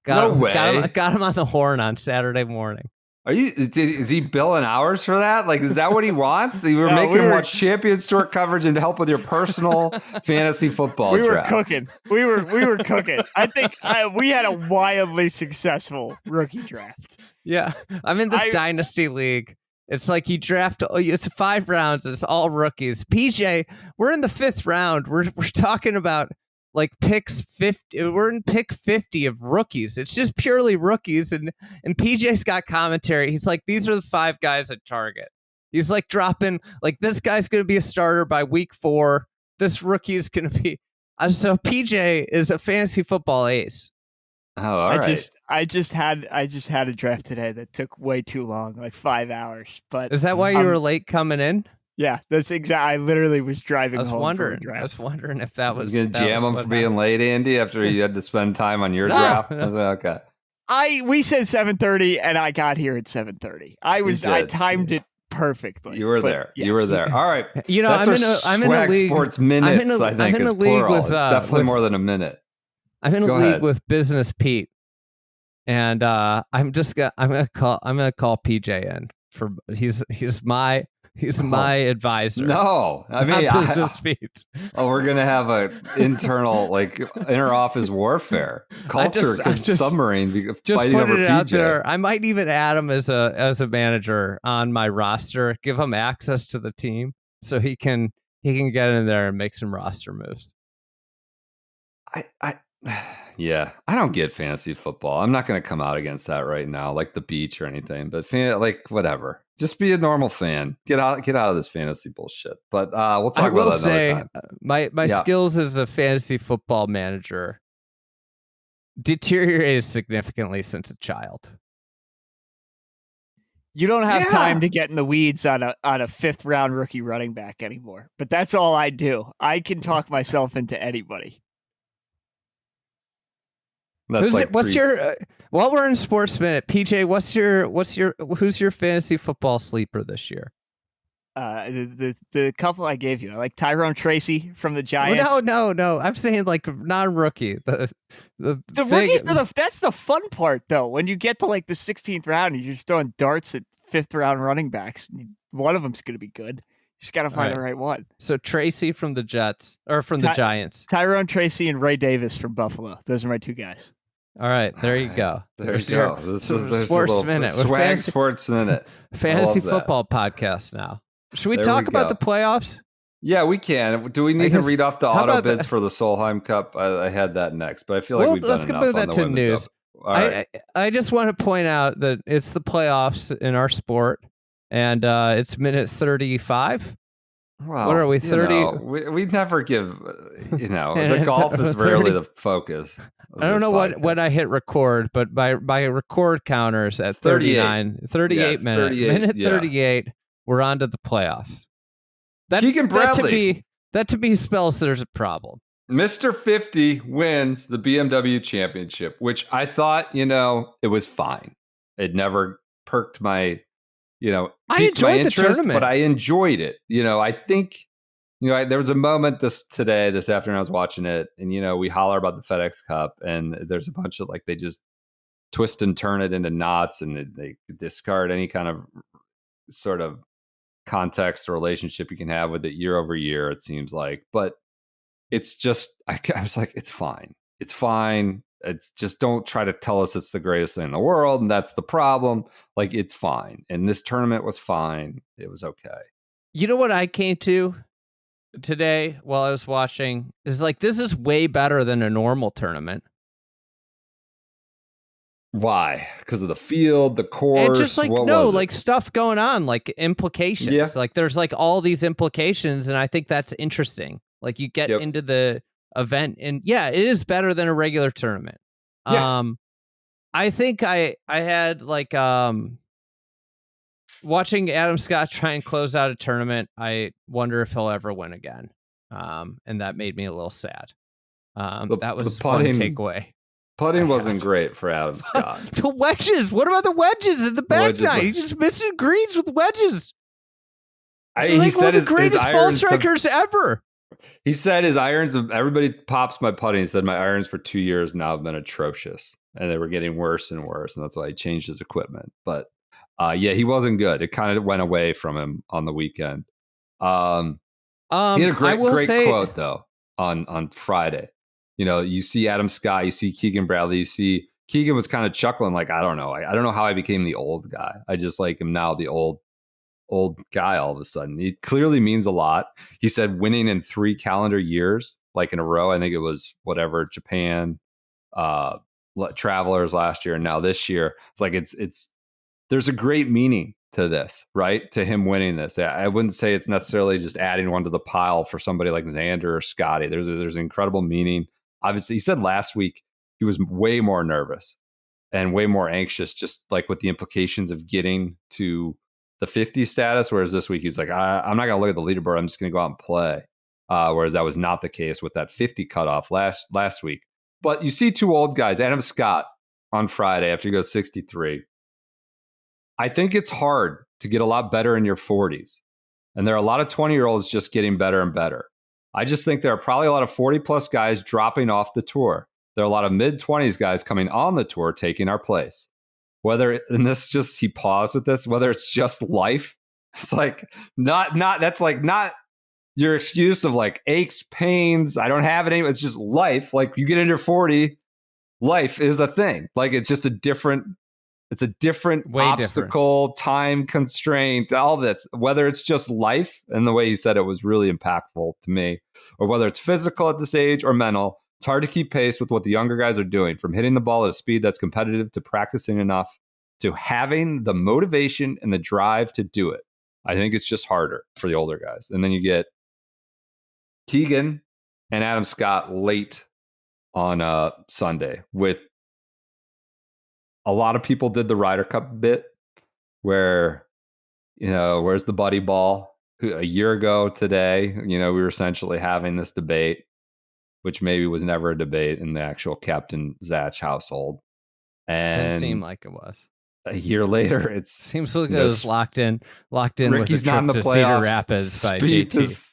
A: No way.
B: Got him on the horn on Saturday morning.
A: Is he billing hours for that? Like, is that what he wants? You were making him watch Champions Tour coverage and help with your personal fantasy football draft.
C: We were cooking. I think we had a wildly successful rookie draft.
B: Yeah. I'm in this dynasty league. It's like you draft, it's 5 rounds. It's all rookies. PJ, we're in the 5th round. We're talking about like picks 50. We're in pick 50 of rookies. It's just purely rookies. And PJ's got commentary. He's like, these are the 5 guys at target. He's like dropping, like, this guy's going to be a starter by week 4. This rookie is going to be. So PJ is a fantasy football ace.
A: Oh, all right.
C: I just had a draft today that took way too long, like 5 hours. But
B: is that why you were late coming in?
C: Yeah, that's exactly. I literally was driving home.
B: I was wondering if that was.
A: You gonna jam him for being late, Andy, after you had to spend time on your draft. Okay.
C: We said 7:30, and I got here at 7:30. I timed it perfectly.
A: You were there.
C: Yes.
A: You were there. All right.
B: You know, I'm in a league.
A: Sports minutes. I think I'm in a league plural. With. It's definitely more than a minute.
B: I'm in a league with Business Pete, and I'm gonna call PJ in for he's my advisor.
A: No, I mean,
B: Business Pete.
A: Oh, we're gonna have a internal like inter-office warfare culture submarine
B: just
A: fighting over
B: it
A: PJ.
B: Out there. I might even add him as a manager on my roster. Give him access to the team so he can get in there and make some roster moves.
A: Yeah, I don't get fantasy football. I'm not going to come out against that right now, like the beach or anything. But like whatever, just be a normal fan. Get out of this fantasy bullshit. But we'll talk about that another time.
B: My skills as a fantasy football manager deteriorated significantly since a child.
C: You don't have time to get in the weeds on a 5th round rookie running back anymore. But that's all I do. I can talk myself into anybody.
B: What's your while we're in Sports Minute, PJ? Who's your fantasy football sleeper this year?
C: The couple I gave you, I like Tyrone Tracy from the Giants.
B: No. I'm saying like non-rookie. The
C: rookies that's the fun part though. When you get to like the 16th round, you're just throwing darts at 5th round running backs. One of them's going to be good. You just got to find the right one.
B: So Tracy from the Jets or from the Giants.
C: Tyrone Tracy and Ray Davis from Buffalo. Those are my 2 guys.
B: All right, there you go.
A: There's you go. This is
B: Sports Minute.
A: Swag Sports Minute.
B: Fantasy football podcast now. Should we talk about the playoffs?
A: Yeah, we can. Do we need to read off the auto bids for the Solheim Cup? I had that next, but I feel like we've done enough on the women's.
B: I just want to point out that it's the playoffs in our sport, and it's minute 35.
A: Well,
B: what are we, 30?
A: We never give, the golf is rarely the focus.
B: I don't know when I hit record, but my record counters at 39, 38 minutes. Minute 38, we're on to the playoffs.
A: Keegan Bradley.
B: That to me spells there's a problem.
A: Mr. 50 wins the BMW Championship, which I thought, it was fine. It never perked my,
B: I enjoyed the tournament,
A: but I enjoyed it. I think, there was a moment this afternoon I was watching it, and, we holler about the FedEx Cup, and there's a bunch of they just twist and turn it into knots, and they discard any kind of sort of context or relationship you can have with it year over year, it seems like. But it's just, I was like, it's fine. It's fine. It's just, don't try to tell us it's the greatest thing in the world. And that's the problem. It's fine. And this tournament was fine. It was okay.
B: You know what I came to today while I was watching is this is way better than a normal tournament.
A: Why? Because of the field, the course,
B: and just stuff going on, implications. Yeah. There's all these implications, and I think that's interesting. You get into the event, and it is better than a regular tournament. Yeah. I think I had watching Adam Scott try and close out a tournament. I wonder if he'll ever win again. And that made me a little sad. That was one takeaway.
A: Putting wasn't great for Adam Scott.
B: The wedges. What about the wedges in the back nine? He's just missing greens with wedges.
A: He said
B: one of the greatest ball strikers ever.
A: He said his irons, everybody pops my putting. He said my irons for 2 years now have been atrocious, and they were getting worse and worse, and that's why he changed his equipment. But he wasn't good. It kind of went away from him on the weekend. He had a great quote though on Friday. You know, you see Adam Scott, you see Keegan Bradley, you see Keegan was kind of chuckling like, I don't know how I became the old guy. I just like him now, the old guy all of a sudden. It clearly means a lot. He said winning in 3 calendar years, like in a row. I think it was Japan, Travelers last year, and now this year. It's like it's there's a great meaning to this, right? To him winning this. I wouldn't say it's necessarily just adding one to the pile for somebody like Xander or Scotty. There's an incredible meaning. Obviously, he said last week he was way more nervous and way more anxious, just like with the implications of getting to the 50 status. Whereas this week he's like, I'm not going to look at the leaderboard. I'm just going to go out and play. Whereas that was not the case with that 50 cutoff last week. But you see 2 old guys, Adam Scott on Friday after he goes 63. I think it's hard to get a lot better in your 40s. And there are a lot of 20-year-olds just getting better and better. I just think there are probably a lot of 40-plus guys dropping off the tour. There are a lot of mid-20s guys coming on the tour taking our place. He paused with this, whether it's just life, it's like not that's like not your excuse of like aches, pains, I don't have it anymore. It's just life. Like you get into 40, life is a thing. Like it's just a different obstacle, time constraint, all that. Whether it's just life, and the way he said it was really impactful to me, or whether it's physical at this age or mental, it's hard to keep pace with what the younger guys are doing, from hitting the ball at a speed that's competitive to practicing enough to having the motivation and the drive to do it. I think it's just harder for the older guys. And then you get Keegan and Adam Scott late on Sunday with a lot of people did the Ryder Cup bit where, you know, where's the buddy ball? A year ago today, you know, we were essentially having this debate, which maybe was never a debate in the actual Captain Zach household. And
B: didn't seem like it was.
A: A year later, it
B: seems like it was locked in
A: Ricky's
B: with a
A: not in the
B: trip to
A: playoffs.
B: Cedar Rapids by JT.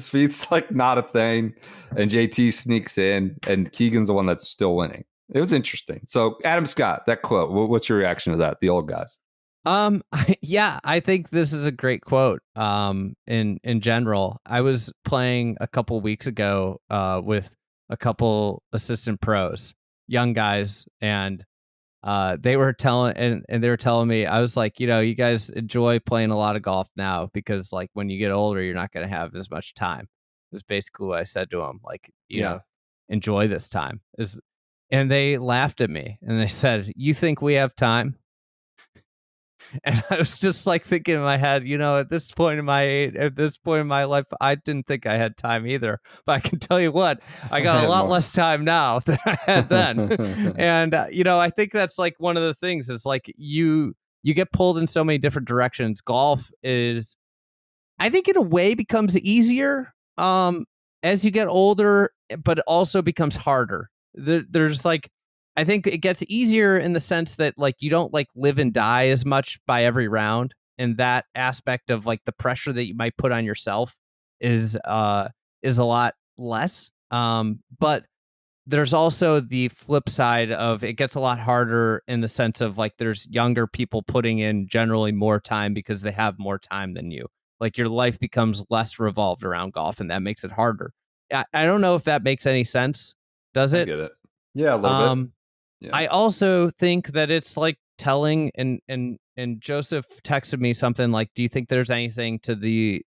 A: Speed's like not a thing, and JT sneaks in, and Keegan's the one that's still winning. It was interesting. So Adam Scott, that quote, what's your reaction to that? The old guys.
B: Yeah, I think this is a great quote. In general, I was playing a couple weeks ago with a couple assistant pros, young guys, and they were telling me, I was like, you know, you guys enjoy playing a lot of golf now because like when you get older, you're not going to have as much time. Is basically what I said to them. Like, you know, enjoy this time. And they laughed at me and they said, "You think we have time?" And I was just like thinking in my head, you know, at this point in my life, I didn't think I had time either. But I can tell you what, I got a lot less time now than I had then. And, you know, I think that's like one of the things is like you get pulled in so many different directions. Golf is, I think in a way becomes easier as you get older, but it also becomes harder. There's like, I think it gets easier in the sense that like you don't like live and die as much by every round, and that aspect of like the pressure that you might put on yourself is a lot less. But there's also the flip side of it gets a lot harder in the sense of like there's younger people putting in generally more time because they have more time than you. Like your life becomes less revolved around golf, and that makes it harder. I don't know if that makes any sense. Does it?
A: I get it. Yeah, a little bit. Yeah.
B: I also think that it's like telling, and Joseph texted me something like, "Do you think there's anything to the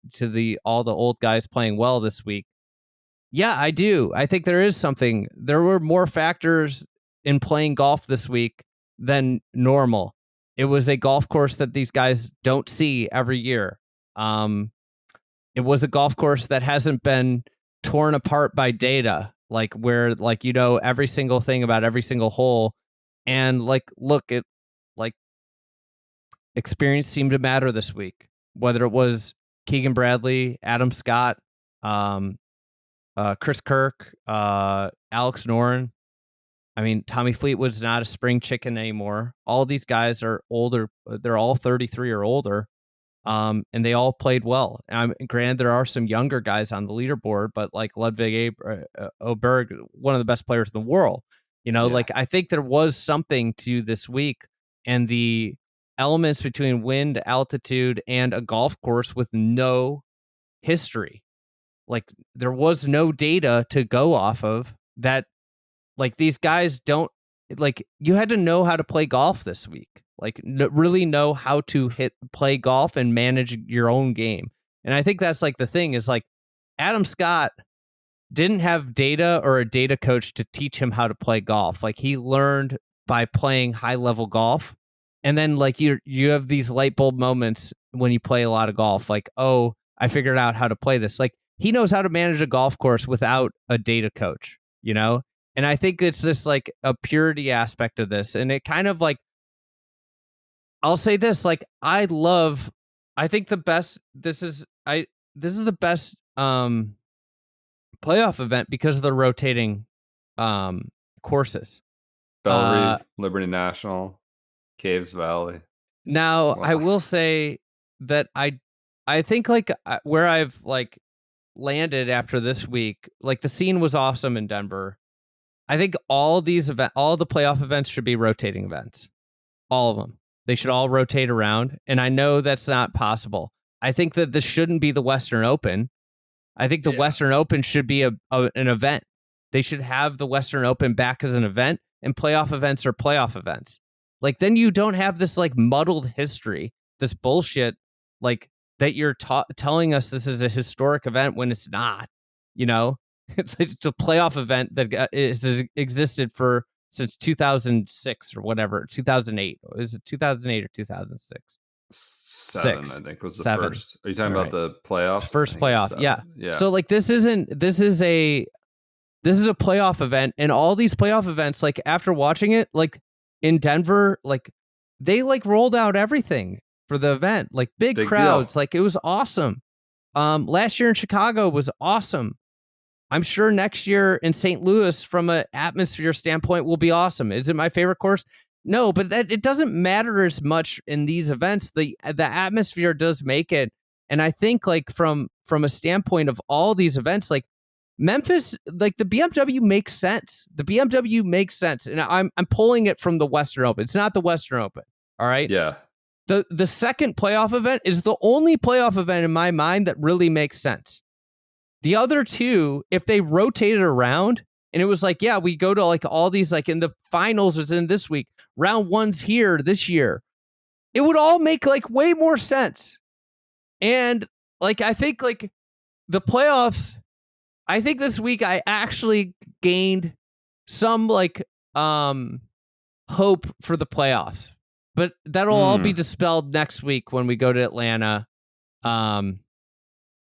B: all the old guys playing well this week?" Yeah, I do. I think there is something. There were more factors in playing golf this week than normal. It was a golf course that these guys don't see every year. It was a golf course that hasn't been torn apart by data. Like where, like, you know, every single thing about every single hole, and like, look at like experience seemed to matter this week, whether it was Keegan Bradley, Adam Scott, Chris Kirk, Alex Noren. I mean, Tommy Fleetwood's not a spring chicken anymore. All these guys are older. They're all 33 or older. And they all played well. Granted, there are some younger guys on the leaderboard, but like Ludwig Oberg, one of the best players in the world. Like I think there was something to this week, and the elements between wind, altitude, and a golf course with no history. Like there was no data to go off of that. Like these guys don't, like, you had to know how to play golf this week. Like really know how to play golf and manage your own game. And I think that's like the thing is like Adam Scott didn't have data or a data coach to teach him how to play golf. Like he learned by playing high level golf. And then like you have these light bulb moments when you play a lot of golf. Like, oh, I figured out how to play this. Like he knows how to manage a golf course without a data coach, And I think it's just like a purity aspect of this. And it kind of like, I'll say this, like I think the best, this is the best playoff event because of the rotating courses.
A: Belle Reeve, Liberty National, Caves Valley.
B: Now, I will say that I think like where I've like landed after this week, like the scene was awesome in Denver. I think all the playoff events should be rotating events. All of them. They should all rotate around. And I know that's not possible. I think that this shouldn't be the Western Open. I think the Western Open should be an event. They should have the Western Open back as an event, and playoff events are playoff events. Like then you don't have this like muddled history, this bullshit, like that you're telling us this is a historic event when it's not, It's a playoff event that has existed since 2006 or whatever, 2008. Is it 2008 or 2006?
A: Seven, I think, was the first. Are you talking about the playoffs?
B: First playoff, yeah. So like this is a playoff event, and all these playoff events, like after watching it, like in Denver, like they like rolled out everything for the event, like big crowds, like it was awesome. Last year in Chicago was awesome. I'm sure next year in St. Louis, from an atmosphere standpoint, will be awesome. Is it my favorite course? No, but it doesn't matter as much in these events. The atmosphere does make it, and I think like from a standpoint of all these events, like Memphis, like the BMW makes sense. The BMW makes sense, and I'm pulling it from the Western Open. It's not the Western Open. All right.
A: Yeah.
B: The second playoff event is the only playoff event in my mind that really makes sense. The other two, if they rotated around and it was like, yeah, we go to like all these, like in the finals is in this week, round one's here this year, it would all make like way more sense. And like, I think like the playoffs, I think this week I actually gained some like hope for the playoffs, but that'll all be dispelled next week when we go to Atlanta.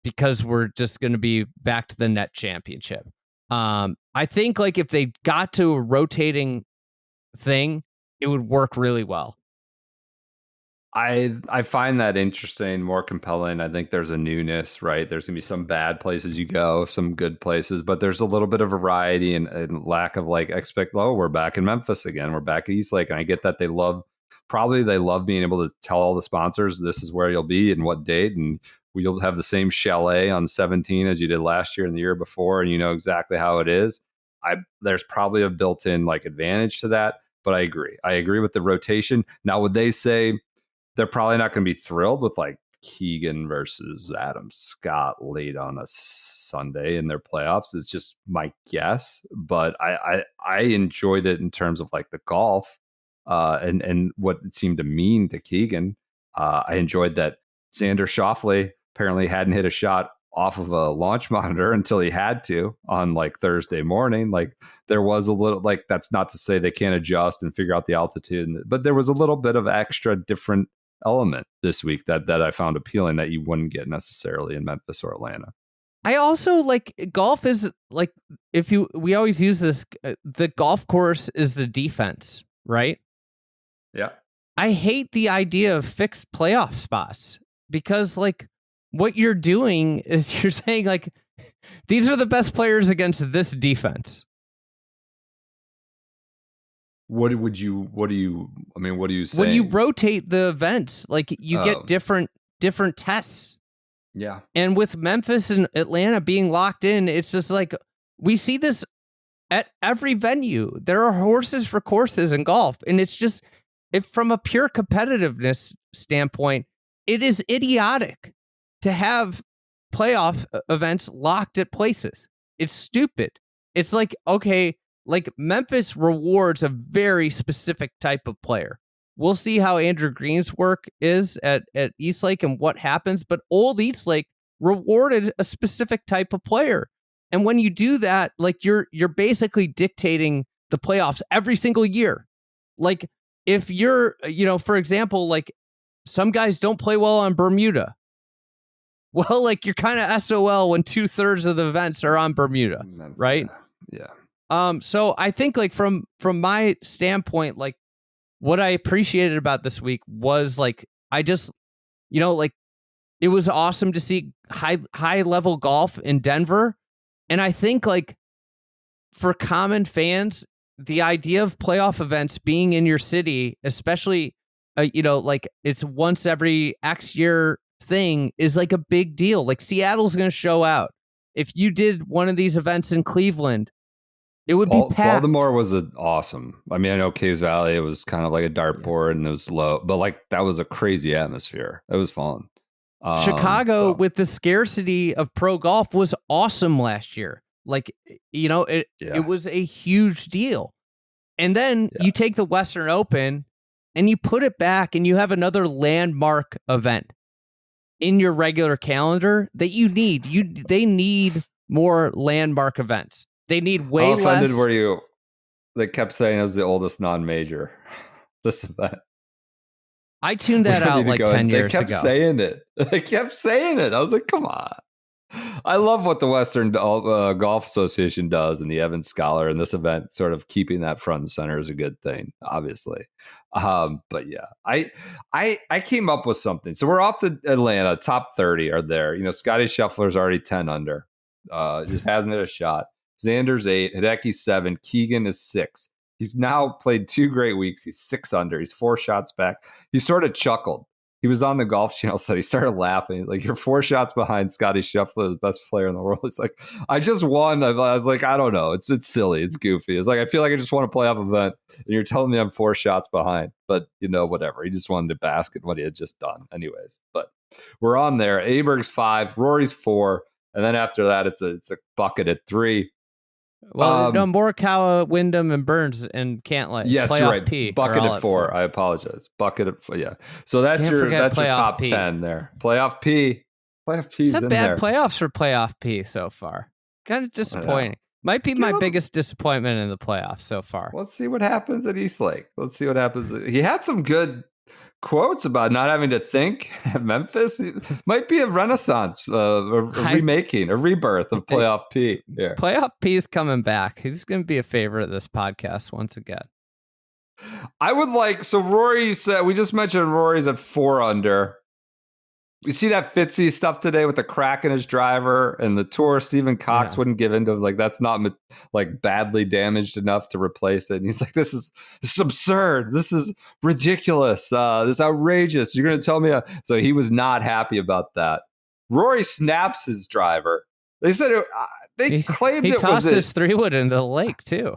B: Because we're just going to be back to the net championship. I think like if they got to a rotating thing, it would work really well.
A: I find that interesting, more compelling. I think there's a newness, right? There's going to be some bad places you go, some good places, but there's a little bit of variety and lack of like we're back in Memphis again. We're back at East Lake. And I get that they love being able to tell all the sponsors, this is where you'll be and what date. And you'll have the same chalet on 17 as you did last year and the year before, and you know exactly how it is. There's probably a built-in like advantage to that, but I agree with the rotation. Now, would they say they're probably not going to be thrilled with like Keegan versus Adam Scott late on a Sunday in their playoffs? It's just my guess, but I enjoyed it in terms of like the golf and what it seemed to mean to Keegan. I enjoyed that Xander Schauffele apparently hadn't hit a shot off of a launch monitor until he had to on like Thursday morning. Like there was a little, like, that's not to say they can't adjust and figure out the altitude, but there was a little bit of extra different element this week that I found appealing that you wouldn't get necessarily in Memphis or Atlanta.
B: I also like golf is like, we always use this, the golf course is the defense, right?
A: Yeah.
B: I hate the idea of fixed playoff spots because like what you're doing is you're saying like, these are the best players against this defense.
A: What do you say?
B: When you rotate the events, like you get different tests.
A: Yeah.
B: And with Memphis and Atlanta being locked in, it's just like we see this at every venue. There are horses for courses in golf. And it's just, if from a pure competitiveness standpoint, it is idiotic to have playoff events locked at places. It's stupid. It's like, okay, like Memphis rewards a very specific type of player. We'll see how Andrew Green's work is at Eastlake and what happens, but Old Eastlake rewarded a specific type of player. And when you do that, like you're basically dictating the playoffs every single year. Like if you're, for example, like some guys don't play well on Bermuda. Well, like you're kind of SOL when 2/3 of the events are on Bermuda, right?
A: Yeah.
B: So I think like from my standpoint, like what I appreciated about this week was like I just, like it was awesome to see high level golf in Denver, and I think like for common fans, the idea of playoff events being in your city, especially like it's once every X year thing, is like a big deal. Like Seattle's going to show out. If you did one of these events in Cleveland, it would be packed.
A: Baltimore was awesome. I mean, I know Caves Valley, it was kind of like a dartboard and it was low, but like that was a crazy atmosphere. It was fun.
B: Chicago, with the scarcity of pro golf, was awesome last year. Like, it was a huge deal. And then you take the Western Open and you put it back and you have another landmark event in your regular calendar that you need. They need more landmark events. They need way less.
A: How offended were you? They kept saying it was the oldest non-major, this event.
B: I tuned that out like 10 years ago.
A: They kept saying it. I was like, come on. I love what the Western Golf Association does and the Evans Scholar, and this event sort of keeping that front and center is a good thing, obviously. But yeah, I came up with something. So we're off to Atlanta. Top 30 are there. Scotty Scheffler's already 10 under. Just hasn't hit a shot. Xander's 8, Hideki's 7, Keegan is 6. He's now played 2 great weeks. He's 6 under. He's 4 shots back. He sort of chuckled. He was on the Golf Channel, so he started laughing. Like, you're 4 shots behind Scotty Scheffler, the best player in the world. It's like, I just won. I was like, I don't know. It's silly. It's goofy. It's like, I feel like I just won a playoff event, and you're telling me I'm 4 shots behind. But, whatever. He just wanted to bask in what he had just done anyways. But we're on there. Aberg's 5, Rory's 4, and then after that, it's a bucket at 3.
B: Well, no, Morikawa, Wyndham, and Burns and Cantlay.
A: Yes,
B: playoff
A: you're right.
B: P
A: Bucket at 4. I apologize. Bucket at 4. Yeah. So that's your top P. 10 there. Playoff P. Playoff P's in there.
B: It's bad playoffs for playoff P so far. Kind of disappointing. Might be my biggest disappointment in the playoffs so far.
A: Let's see what happens at Eastlake. Let's see what happens. He had some good quotes about not having to think at Memphis. It might be a renaissance, a remaking, a rebirth of Playoff P. Yeah.
B: Playoff P is coming back. He's going to be a favorite of this podcast once again.
A: I would like, so Rory said, we just mentioned Rory's at 4 under. You see that Fitzy stuff today with the crack in his driver and the tour. Stephen Cox wouldn't give into like that's not like badly damaged enough to replace it. And he's like, this is absurd. This is ridiculous. This is outrageous. You're going to tell me? So he was not happy about that. Rory snaps his driver. They said they claimed
B: he
A: it
B: tossed
A: was
B: his 3-wood into the lake too.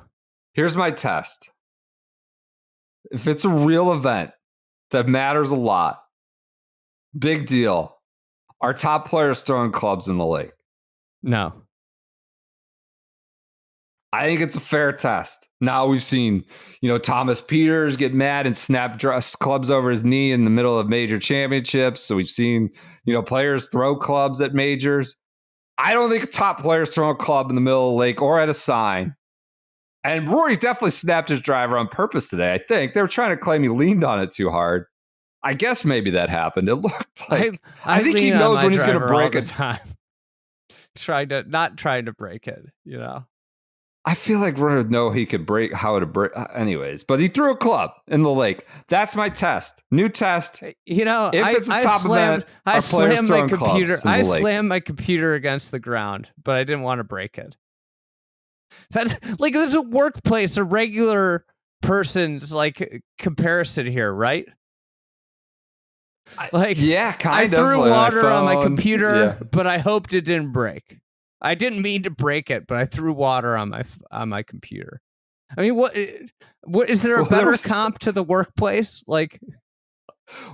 A: Here's my test. If it's a real event that matters a lot. Big deal. Are top players throwing clubs in the lake?
B: No.
A: I think it's a fair test. Now we've seen, Thomas Peters get mad and snap clubs over his knee in the middle of major championships. So we've seen, players throw clubs at majors. I don't think top players throw a club in the middle of the lake or at a sign. And Rory definitely snapped his driver on purpose today, I think. They were trying to claim he leaned on it too hard. I guess maybe that happened. It looked like I think he knows when he's going to break it.
B: Not trying to break it,
A: I feel like we're going to know he could break how to break. Anyways, but he threw a club in the lake. That's my test. New test.
B: If it's a top event, I slammed my computer. I slammed my computer against the ground, but I didn't want to break it. That's like there's a workplace, a regular person's like comparison here, right?
A: Yeah, kind
B: of. I threw water on my computer,
A: yeah.
B: but I hoped it didn't break. I didn't mean to break it, but I threw water on my computer. I mean, what is there a better comp to the workplace? Like,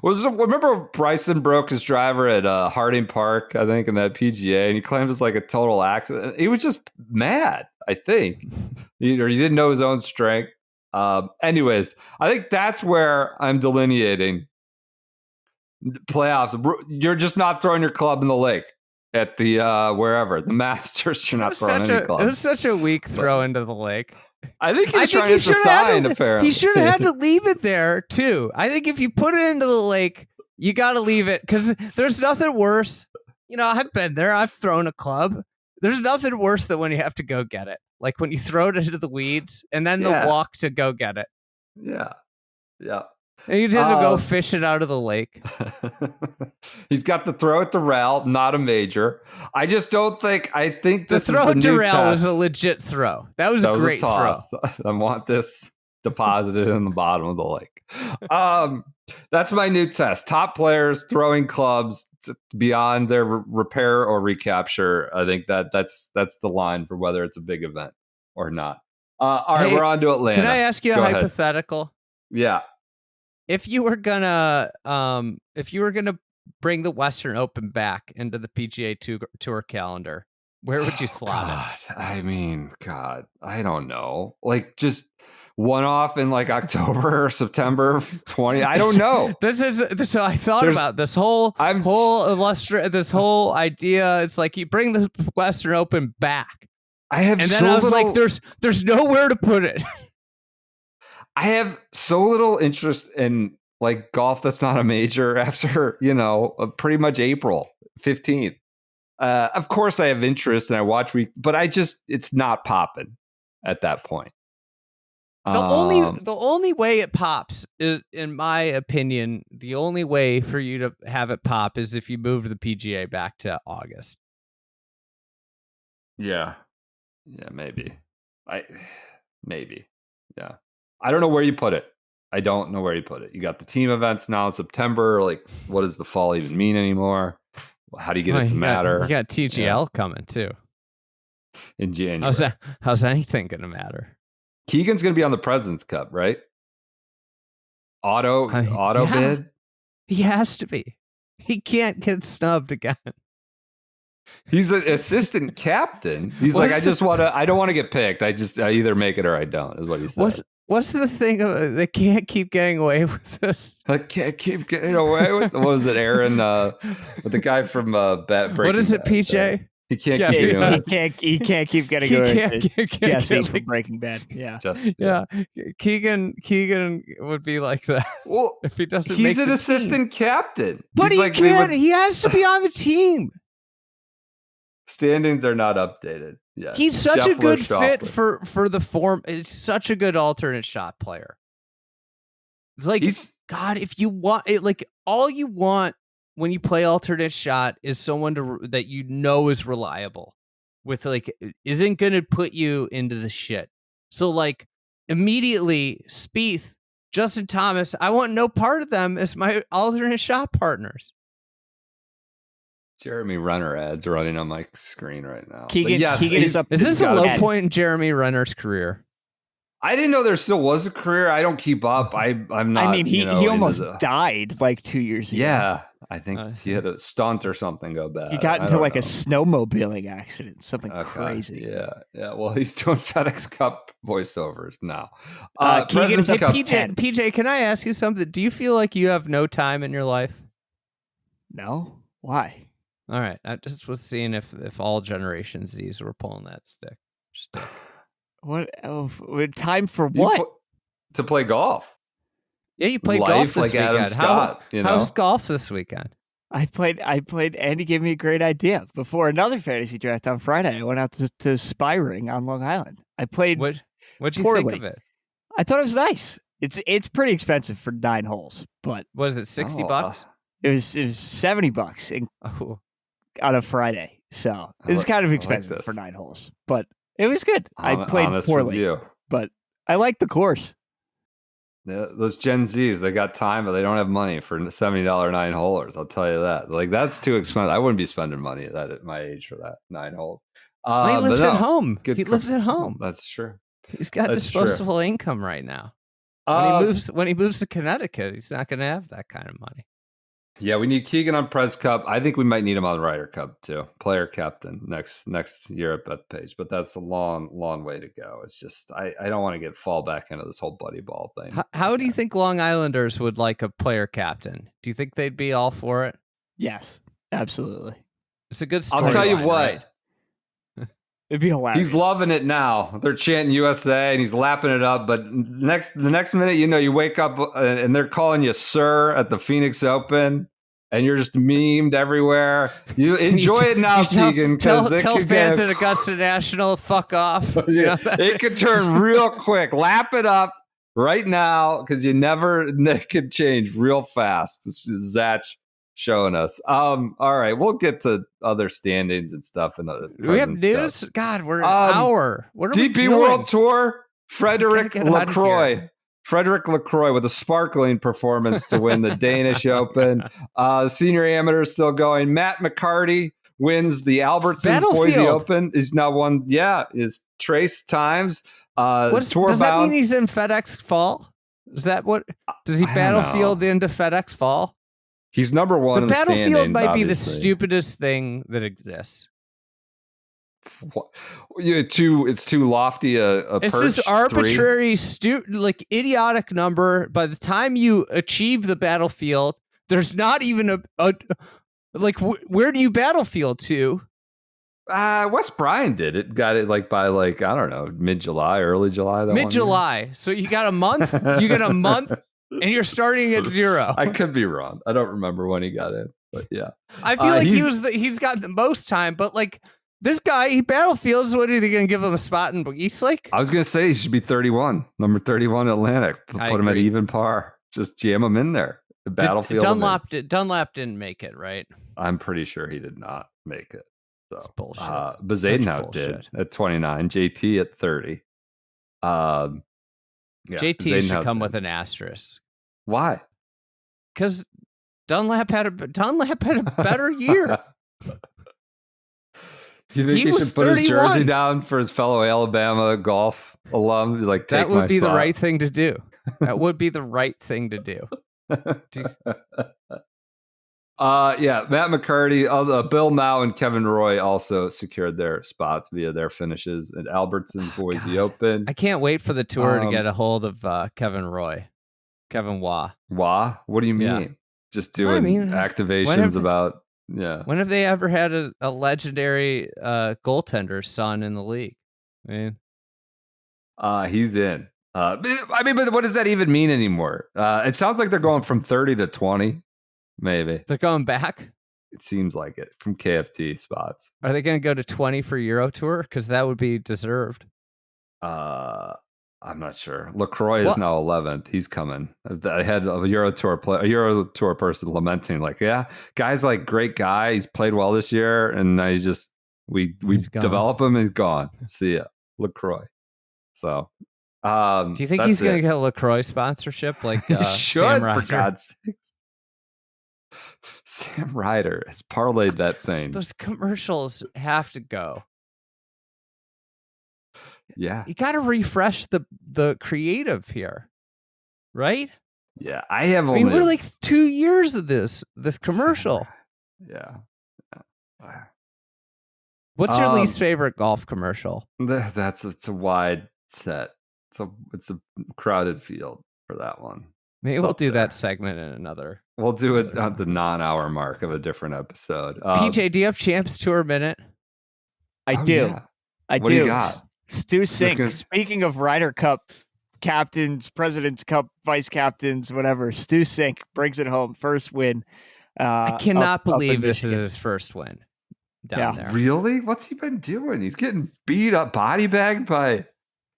A: remember Bryson broke his driver at Harding Park, I think, in that PGA, and he claimed it was like a total accident. He was just mad, I think, or he didn't know his own strength. Anyways, I think that's where I'm delineating playoffs. You're just not throwing your club in the lake at the wherever the Masters. You're not throwing any club.
B: It was such a weak throw into the lake.
A: I think he's trying to sign. Apparently,
B: he should have had to leave it there too. I think if you put it into the lake, you got to leave it because there's nothing worse. You know, I've been there. I've thrown a club. There's nothing worse than when you have to go get it. Like when you throw it into the weeds and then the walk to go get it.
A: Yeah.
B: And you had to go fish it out of the lake.
A: He's got the throw at Durrell, not a major. I just don't think. I think this
B: the throw
A: is the
B: at
A: new
B: Durrell
A: test.
B: was a legit throw. That was a great throw.
A: I want this deposited in the bottom of the lake. That's my new test. Top players throwing clubs beyond their repair or recapture. I think that's the line for whether it's a big event or not. All right, we're on to Atlanta.
B: Can I ask you a hypothetical?
A: Yeah.
B: If you were gonna bring the Western Open back into the PGA Tour calendar, where would you slot it?
A: I mean, God, I don't know. Like just one off in like October or September 20. I don't know.
B: So I thought about this whole idea. It's like you bring the Western Open back. I was like, there's nowhere to put it.
A: I have so little interest in like golf that's not a major after, pretty much April 15th. Of course I have interest and I watch but it's not popping at that point.
B: The only way it pops is, in my opinion, the only way for you to have it pop is if you move the PGA back to August.
A: Yeah. Yeah, maybe. Maybe. Yeah. I don't know where you put it. I don't know where you put it. You got the team events now in September. Like, what does the fall even mean anymore? How do you get it to matter?
B: You got TGL coming too
A: in January.
B: How's anything going to matter?
A: Keegan's going to be on the President's Cup, right? Auto bid.
B: He has to be. He can't get snubbed again.
A: He's an assistant captain. He's like, I don't want to get picked. I either make it or I don't, is what he said.
B: What's the thing? They can't keep getting away with this.
A: I can't keep getting away with. What was it, Aaron? With the guy from Breaking
B: What is it,
A: Bad,
B: PJ?
A: He can't keep doing
C: it. He can't keep getting away with Jesse from Breaking Bad. Yeah.
B: Yeah. Keegan would be like that.
A: Well,
B: if he doesn't,
A: he's an assistant captain.
B: But he can't. He has to be on the team.
A: Standings are not updated. Yeah,
B: he's such a good fit for the form. It's such a good alternate shot player. It's like, God, if you want it, like all you want when you play alternate shot is someone that is reliable, with like isn't going to put you into the shit. So like immediately, Spieth, Justin Thomas, I want no part of them as my alternate shot partners.
A: Jeremy Renner ads running on my screen right now.
C: Keegan is up.
B: Is this a low point in Jeremy Renner's career?
A: I didn't know there still was a career. I don't keep up. I'm not.
C: I mean, he almost died like 2 years ago.
A: Yeah, I think he had a stunt or something go bad.
C: He got into like a snowmobiling accident, something crazy.
A: Yeah. Well, he's doing FedEx Cup voiceovers now.
B: PJ, can I ask you something? Do you feel like you have no time in your life?
C: No. Why?
B: All right, I just was seeing if all Generation Zs were pulling that stick.
C: What time for what?
A: To play golf.
B: Yeah, you played golf this weekend.
A: Adam Scott,
B: how's golf this weekend?
C: I played. Andy gave me a great idea. Before another fantasy draft on Friday, I went out to Spy Ring on Long Island. I played.
B: What'd you
C: poorly.
B: think of it?
C: I thought it was nice. It's pretty expensive for 9 holes, but
B: what is it? $60?
C: It was $70 on a Friday, so it's kind of expensive for 9 holes, but it was good. I played poorly, but I like the course.
A: Yeah, those Gen Zs, they got time, but they don't have money for $70 9-holers. I'll tell you that. Like, that's too expensive. I wouldn't be spending money at my age for that 9 holes.
B: He lives at home. He lives at home.
A: That's true.
B: He's got disposable income right now. When he moves to Connecticut, he's not going to have that kind of money.
A: Yeah, we need Keegan on Pres Cup. I think we might need him on Ryder Cup too. Player captain next year at Bethpage, but that's a long way to go. It's just I don't want to fall back into this whole buddy ball thing.
B: How do you think Long Islanders would like a player captain? Do you think they'd be all for it?
C: Yes, absolutely.
B: It's a good story.
A: I'll tell you what.
B: Right?
C: It'd be hilarious.
A: He's loving it now. They're chanting USA and he's lapping it up. But the next minute, you wake up and they're calling you sir at the Phoenix Open. And you're just memed everywhere. You enjoy it now, Keegan.
B: Tell fans at Augusta National, fuck off.
A: It could turn real quick. Lap it up right now because it could change real fast. This is Zach showing us. All right, we'll get to other standings and stuff. And
B: we have news?
A: Stuff.
B: God, we're an hour. What are we
A: DP
B: doing?
A: World Tour, Frederick LaCroix. Frederick LaCroix with a sparkling performance to win the Danish Open. Senior amateur is still going. Matt McCarty wins the Albertsons Boise Open. He's now won, is Trace Times.
B: Does that mean he's in FedEx Fall? Is that what? Does he battlefield into FedEx Fall?
A: He's number one in the standings.
B: The battlefield might be the stupidest thing that exists.
A: It's too lofty
B: it's this arbitrary idiotic number. By the time you achieve the battlefield, there's not even where do you battlefield to?
A: Wes Bryan did it. Got it by I don't know, mid-July, early July.
B: Mid-July. So you got a month. You get a month, and you're starting at 0.
A: I could be wrong. I don't remember when he got in, but yeah.
B: I feel like he's got the most time, but this guy, he battlefields. What are they going to give him a spot in Eastlake?
A: I was going to say he should be 31, number 31 Atlantic. Put him at even par. Just jam him in there. The battlefield.
B: Dunlap didn't make it, right?
A: I'm pretty sure he did not make it. So,
B: that's bullshit.
A: But Zadenhout did at 29. JT at 30.
B: JT should come with an asterisk.
A: Why?
B: Because Dunlap had a better year.
A: You think he should put 31. His jersey down for his fellow Alabama golf alum?
B: That would be the right thing to do. That would be the right thing to do.
A: Matt McCarty, Bill Mao, and Kevin Roy also secured their spots via their finishes at Albertsons Boise Open.
B: I can't wait for the tour to get a hold of Kevin Roy. Kevin Wah.
A: Wah? What do you mean? Yeah. Just doing activations about... Yeah.
B: When have they ever had a legendary goaltender son in the league?
A: He's in. But what does that even mean anymore? It sounds like they're going from 30 to 20, maybe.
B: They're going back?
A: It seems like it, from KFT spots.
B: Are they going to go to 20 for Euro Tour? Because that would be deserved.
A: I'm not sure. LaCroix is now 11th. He's coming. I had a Euro Tour person lamenting, guy's great guy. He's played well this year, and we develop him. He's gone. See ya, LaCroix. So,
B: do you think he's going to get a LaCroix sponsorship?
A: He should, for God's sakes. Sam Ryder has parlayed that thing.
B: Those commercials have to go.
A: Yeah,
B: you got to refresh the creative here, right?
A: Yeah, we're
B: 2 years of this commercial.
A: Yeah.
B: What's your least favorite golf commercial?
A: It's a wide set. It's a crowded field for that one.
B: Maybe we'll do that segment in another.
A: We'll do it at the non-hour mark of a different episode.
B: PJ, do you have Champs Tour minute?
C: I do.
A: Yeah. What do you got?
C: Stu Sink. Speaking of Ryder Cup captains, President's Cup vice captains, whatever, Stu Sink brings it home. First win.
B: I cannot believe this is his first win down there.
A: Really? What's he been doing? He's getting beat up, body bagged by,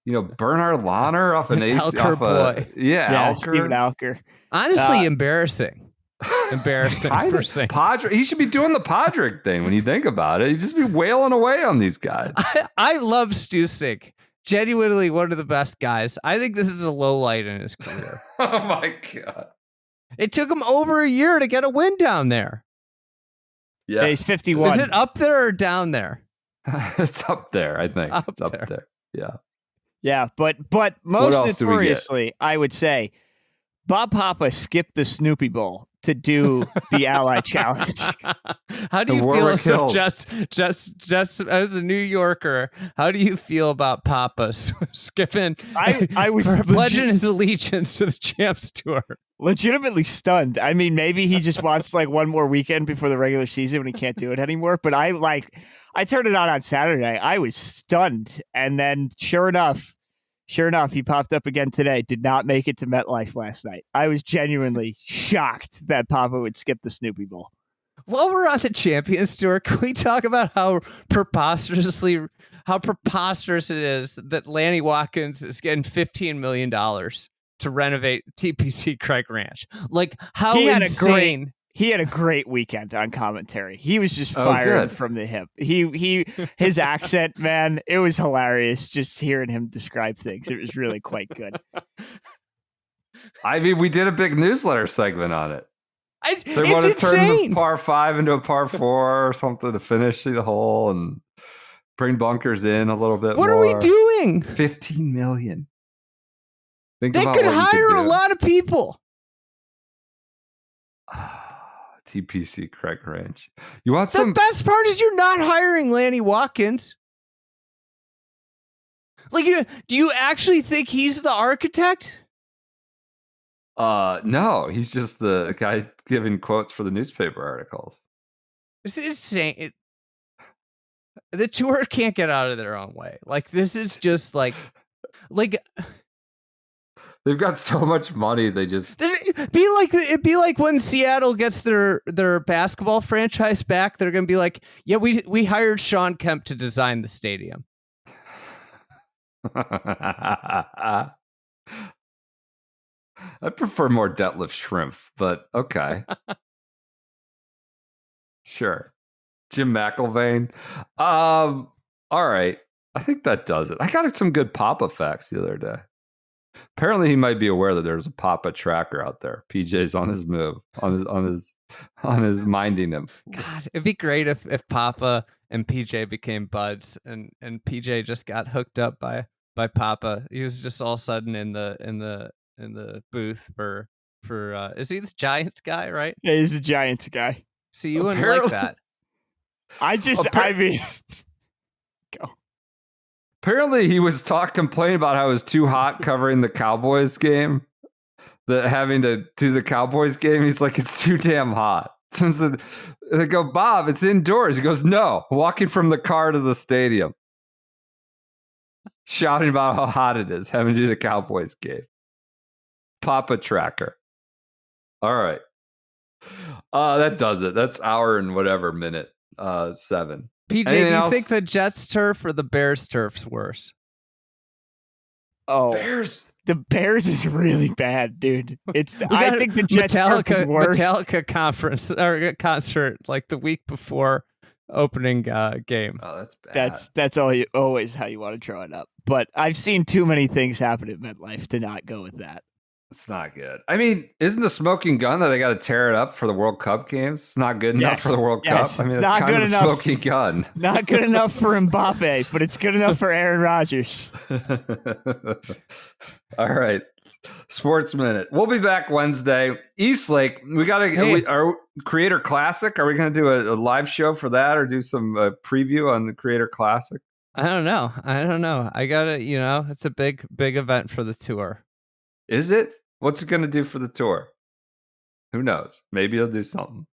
A: Bernhard Lahner off an ace.
B: Alker boy.
C: Alker. Steven Alker.
B: Honestly, embarrassing. Embarrassing.
A: Padre. He should be doing the Padre thing when you think about it. He'd just be wailing away on these guys.
B: I love Stu Sink. genuinely one of the best guys. I think this is a low light in his career.
A: Oh my God.
B: It took him over a year to get a win down there.
C: Yeah, he's 51.
B: Is it up there or down there?
A: It's up there, I think. It's up there. Yeah.
C: Yeah, but most notoriously, I would say Bob Papa skipped the Snoopy Bowl to do the Ally Challenge.
B: How do you feel? So just as a New Yorker, how do you feel about Papa skipping?
C: I was
B: pledging his allegiance to the Champs Tour.
C: Legitimately stunned. I mean, maybe he just wants like one more weekend before the regular season when he can't do it anymore. But I turned it on Saturday. I was stunned, and then sure enough, he popped up again today. Did not make it to MetLife last night. I was genuinely shocked that Papa would skip the Snoopy Bowl.
B: While we're on the Champions Tour, can we talk about how preposterous it is that Lanny Watkins is getting $15 million to renovate TPC Craig Ranch? Like, how insane.
C: He had a great weekend on commentary. He was just firing from the hip. His accent, man, it was hilarious just hearing him describe things. It was really quite good.
A: I mean, we did a big newsletter segment on it. They want to turn the par 5 into a par 4 or something to finish the hole and bring bunkers in a little bit more.
B: What are we doing?
A: $15 million.
B: They could hire a lot of people.
A: TPC Craig Ranch. You want
B: the best part is you're not hiring Lanny Watkins. Like, do you actually think he's the architect?
A: No, he's just the guy giving quotes for the newspaper articles.
B: It's insane. The tour can't get out of their own way. Like, this is just like.
A: They've got so much money. They just
B: it'd be like when Seattle gets their basketball franchise back. They're gonna be like, yeah, we hired Sean Kemp to design the stadium.
A: I prefer more Detlef Schrempf, but okay. Sure. Jim McIlvaine. All right. I think that does it. I got some good Papa facts the other day. Apparently, he might be aware that there's a Papa tracker out there. PJ's on his move, on his minding him.
B: God, it'd be great if Papa and PJ became buds, and PJ just got hooked up by Papa. He was just all of a sudden in the booth for is he the Giants guy, right?
C: Yeah, he's the Giants guy.
B: See, you wouldn't like that.
C: I mean, go.
A: Apparently, he was complaining about how it was too hot covering the Cowboys game. Having to do the Cowboys game, he's like, it's too damn hot. So they go, Bob, it's indoors. He goes, no, walking from the car to the stadium, shouting about how hot it is, having to do the Cowboys game. Papa tracker. All right. That does it. That's hour and whatever minute. 7.
B: PJ, do you think the Jets turf or the Bears turf's worse?
C: Oh,
A: Bears.
C: The Bears is really bad, dude. I think the Jets turf is worse.
B: Metallica conference or concert like the week before opening game.
A: Oh, that's bad.
C: That's always how you want to draw it up. But I've seen too many things happen at MetLife to not go with that.
A: It's not good. I mean, isn't the smoking gun that they got to tear it up for the World Cup games? It's not good enough for the World Cup. I mean, it's not kind of a smoking gun.
C: Not good enough for Mbappe, but it's good enough for Aaron Rodgers.
A: All right. Sports Minute. We'll be back Wednesday. Eastlake, we got our Creator Classic. Are we going to do a live show for that or do some preview on the Creator Classic?
B: I don't know. I got to, it's a big event for the tour.
A: Is it? What's it going to do for the tour? Who knows? Maybe it'll do something.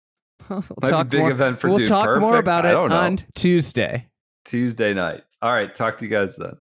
B: We'll talk more about it on Tuesday
A: night. All right. Talk to you guys then.